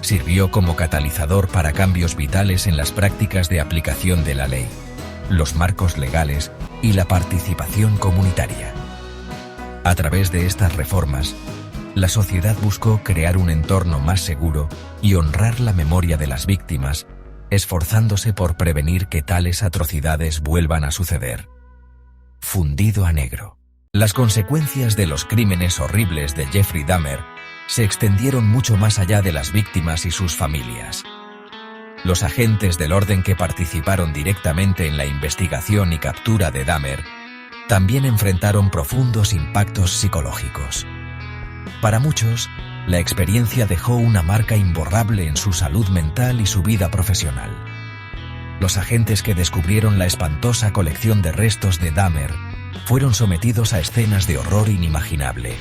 Sirvió como catalizador para cambios vitales en las prácticas de aplicación de la ley, los marcos legales y la participación comunitaria. A través de estas reformas, la sociedad buscó crear un entorno más seguro y honrar la memoria de las víctimas, esforzándose por prevenir que tales atrocidades vuelvan a suceder. Fundido a negro. Las consecuencias de los crímenes horribles de Jeffrey Dahmer se extendieron mucho más allá de las víctimas y sus familias. Los agentes del orden que participaron directamente en la investigación y captura de Dahmer también enfrentaron profundos impactos psicológicos. Para muchos, la experiencia dejó una marca imborrable en su salud mental y su vida profesional. Los agentes que descubrieron la espantosa colección de restos de Dahmer fueron sometidos a escenas de horror inimaginable.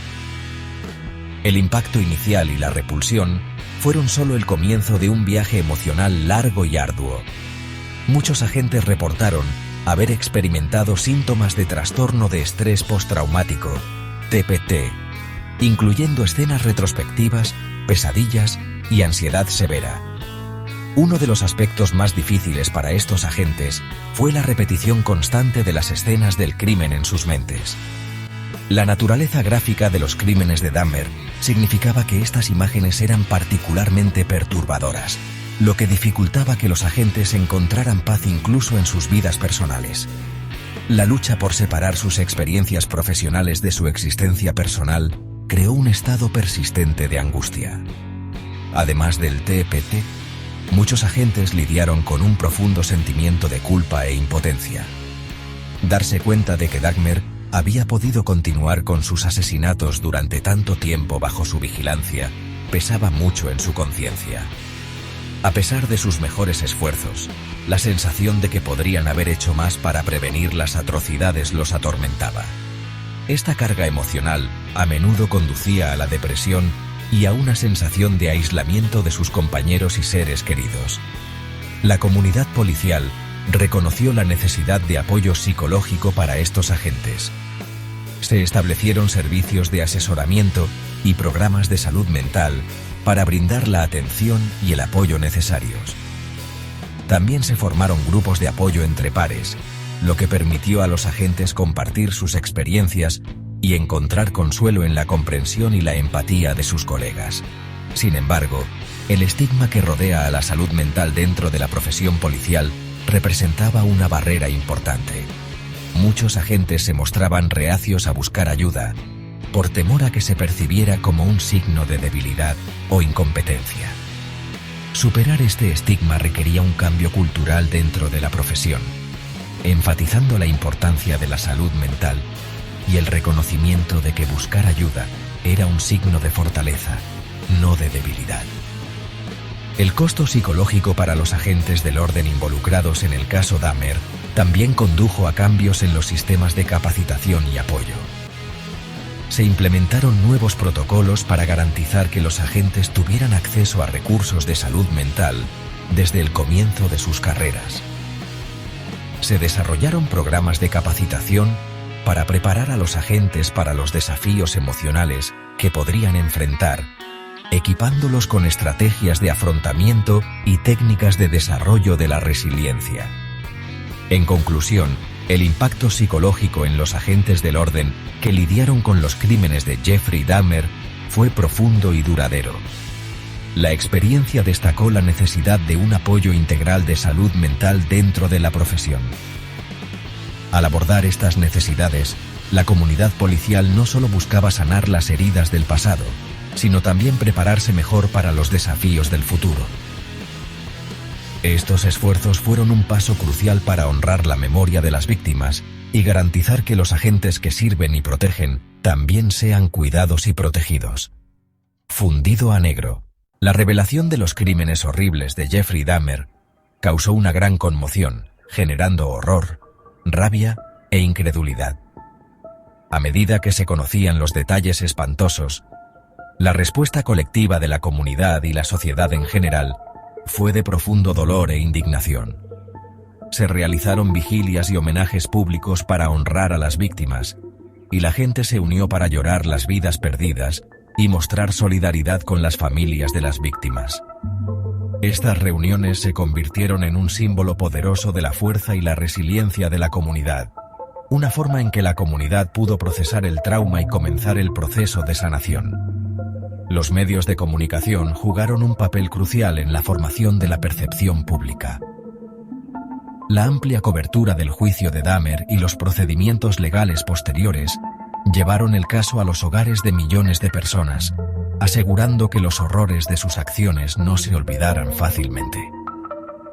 El impacto inicial y la repulsión fueron solo el comienzo de un viaje emocional largo y arduo. Muchos agentes reportaron haber experimentado síntomas de trastorno de estrés postraumático, TPT, incluyendo escenas retrospectivas, pesadillas y ansiedad severa. Uno de los aspectos más difíciles para estos agentes fue la repetición constante de las escenas del crimen en sus mentes. La naturaleza gráfica de los crímenes de Dahmer significaba que estas imágenes eran particularmente perturbadoras, lo que dificultaba que los agentes encontraran paz incluso en sus vidas personales. La lucha por separar sus experiencias profesionales de su existencia personal creó un estado persistente de angustia. Además del TPT, muchos agentes lidiaron con un profundo sentimiento de culpa e impotencia. Darse cuenta de que Dahmer había podido continuar con sus asesinatos durante tanto tiempo bajo su vigilancia pesaba mucho en su conciencia. A pesar de sus mejores esfuerzos, la sensación de que podrían haber hecho más para prevenir las atrocidades los atormentaba. Esta carga emocional a menudo conducía a la depresión y a una sensación de aislamiento de sus compañeros y seres queridos. La comunidad policial reconoció la necesidad de apoyo psicológico para estos agentes. Se establecieron servicios de asesoramiento y programas de salud mental para brindar la atención y el apoyo necesarios. También se formaron grupos de apoyo entre pares, lo que permitió a los agentes compartir sus experiencias y encontrar consuelo en la comprensión y la empatía de sus colegas. Sin embargo, el estigma que rodea a la salud mental dentro de la profesión policial representaba una barrera importante. Muchos agentes se mostraban reacios a buscar ayuda, por temor a que se percibiera como un signo de debilidad o incompetencia. Superar este estigma requería un cambio cultural dentro de la profesión, enfatizando la importancia de la salud mental y el reconocimiento de que buscar ayuda era un signo de fortaleza, no de debilidad. El costo psicológico para los agentes del orden involucrados en el caso Dahmer también condujo a cambios en los sistemas de capacitación y apoyo. Se implementaron nuevos protocolos para garantizar que los agentes tuvieran acceso a recursos de salud mental desde el comienzo de sus carreras. Se desarrollaron programas de capacitación para preparar a los agentes para los desafíos emocionales que podrían enfrentar, equipándolos con estrategias de afrontamiento y técnicas de desarrollo de la resiliencia. En conclusión, el impacto psicológico en los agentes del orden que lidiaron con los crímenes de Jeffrey Dahmer fue profundo y duradero. La experiencia destacó la necesidad de un apoyo integral de salud mental dentro de la profesión. Al abordar estas necesidades, la comunidad policial no solo buscaba sanar las heridas del pasado, sino también prepararse mejor para los desafíos del futuro. Estos esfuerzos fueron un paso crucial para honrar la memoria de las víctimas y garantizar que los agentes que sirven y protegen también sean cuidados y protegidos. Fundido a negro, la revelación de los crímenes horribles de Jeffrey Dahmer causó una gran conmoción, generando horror, rabia e incredulidad. A medida que se conocían los detalles espantosos, la respuesta colectiva de la comunidad y la sociedad en general fue de profundo dolor e indignación. Se realizaron vigilias y homenajes públicos para honrar a las víctimas, y la gente se unió para llorar las vidas perdidas y mostrar solidaridad con las familias de las víctimas. Estas reuniones se convirtieron en un símbolo poderoso de la fuerza y la resiliencia de la comunidad, una forma en que la comunidad pudo procesar el trauma y comenzar el proceso de sanación. Los medios de comunicación jugaron un papel crucial en la formación de la percepción pública. La amplia cobertura del juicio de Dahmer y los procedimientos legales posteriores llevaron el caso a los hogares de millones de personas, asegurando que los horrores de sus acciones no se olvidaran fácilmente.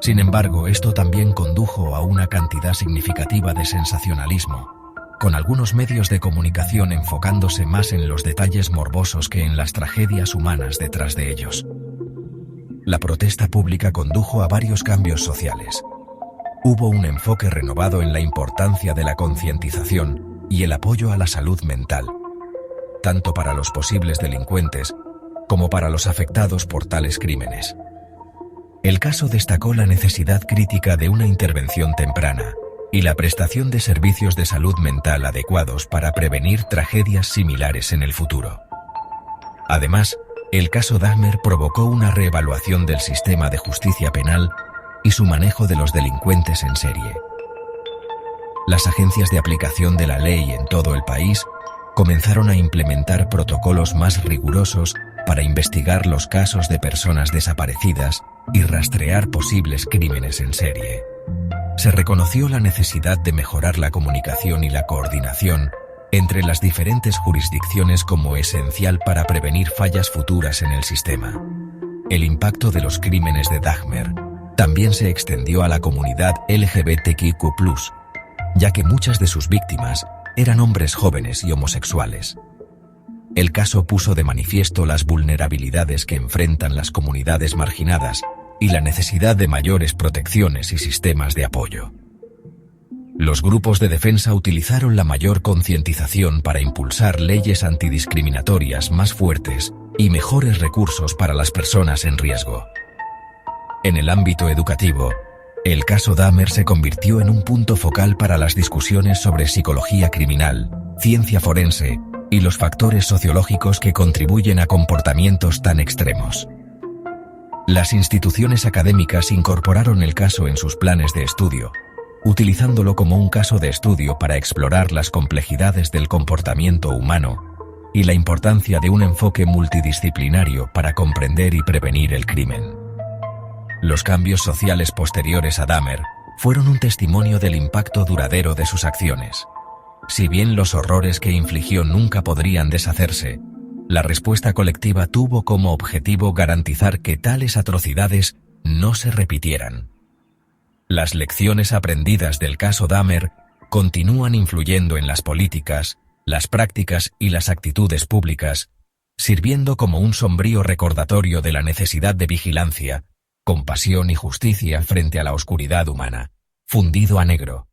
Sin embargo, esto también condujo a una cantidad significativa de sensacionalismo, con algunos medios de comunicación enfocándose más en los detalles morbosos que en las tragedias humanas detrás de ellos. La protesta pública condujo a varios cambios sociales. Hubo un enfoque renovado en la importancia de la concientización y el apoyo a la salud mental, tanto para los posibles delincuentes como para los afectados por tales crímenes. El caso destacó la necesidad crítica de una intervención temprana y la prestación de servicios de salud mental adecuados para prevenir tragedias similares en el futuro. Además, el caso Dahmer provocó una reevaluación del sistema de justicia penal y su manejo de los delincuentes en serie. Las agencias de aplicación de la ley en todo el país comenzaron a implementar protocolos más rigurosos para investigar los casos de personas desaparecidas y rastrear posibles crímenes en serie. Se reconoció la necesidad de mejorar la comunicación y la coordinación entre las diferentes jurisdicciones como esencial para prevenir fallas futuras en el sistema. El impacto de los crímenes de Dahmer también se extendió a la comunidad LGBTQ+, ya que muchas de sus víctimas eran hombres jóvenes y homosexuales. El caso puso de manifiesto las vulnerabilidades que enfrentan las comunidades marginadas y la necesidad de mayores protecciones y sistemas de apoyo. Los grupos de defensa utilizaron la mayor concientización para impulsar leyes antidiscriminatorias más fuertes y mejores recursos para las personas en riesgo. En el ámbito educativo, el caso Dahmer se convirtió en un punto focal para las discusiones sobre psicología criminal, ciencia forense y los factores sociológicos que contribuyen a comportamientos tan extremos. Las instituciones académicas incorporaron el caso en sus planes de estudio, utilizándolo como un caso de estudio para explorar las complejidades del comportamiento humano y la importancia de un enfoque multidisciplinario para comprender y prevenir el crimen. Los cambios sociales posteriores a Dahmer fueron un testimonio del impacto duradero de sus acciones. Si bien los horrores que infligió nunca podrían deshacerse, la respuesta colectiva tuvo como objetivo garantizar que tales atrocidades no se repitieran. Las lecciones aprendidas del caso Dahmer continúan influyendo en las políticas, las prácticas y las actitudes públicas, sirviendo como un sombrío recordatorio de la necesidad de vigilancia, compasión y justicia frente a la oscuridad humana, fundido a negro.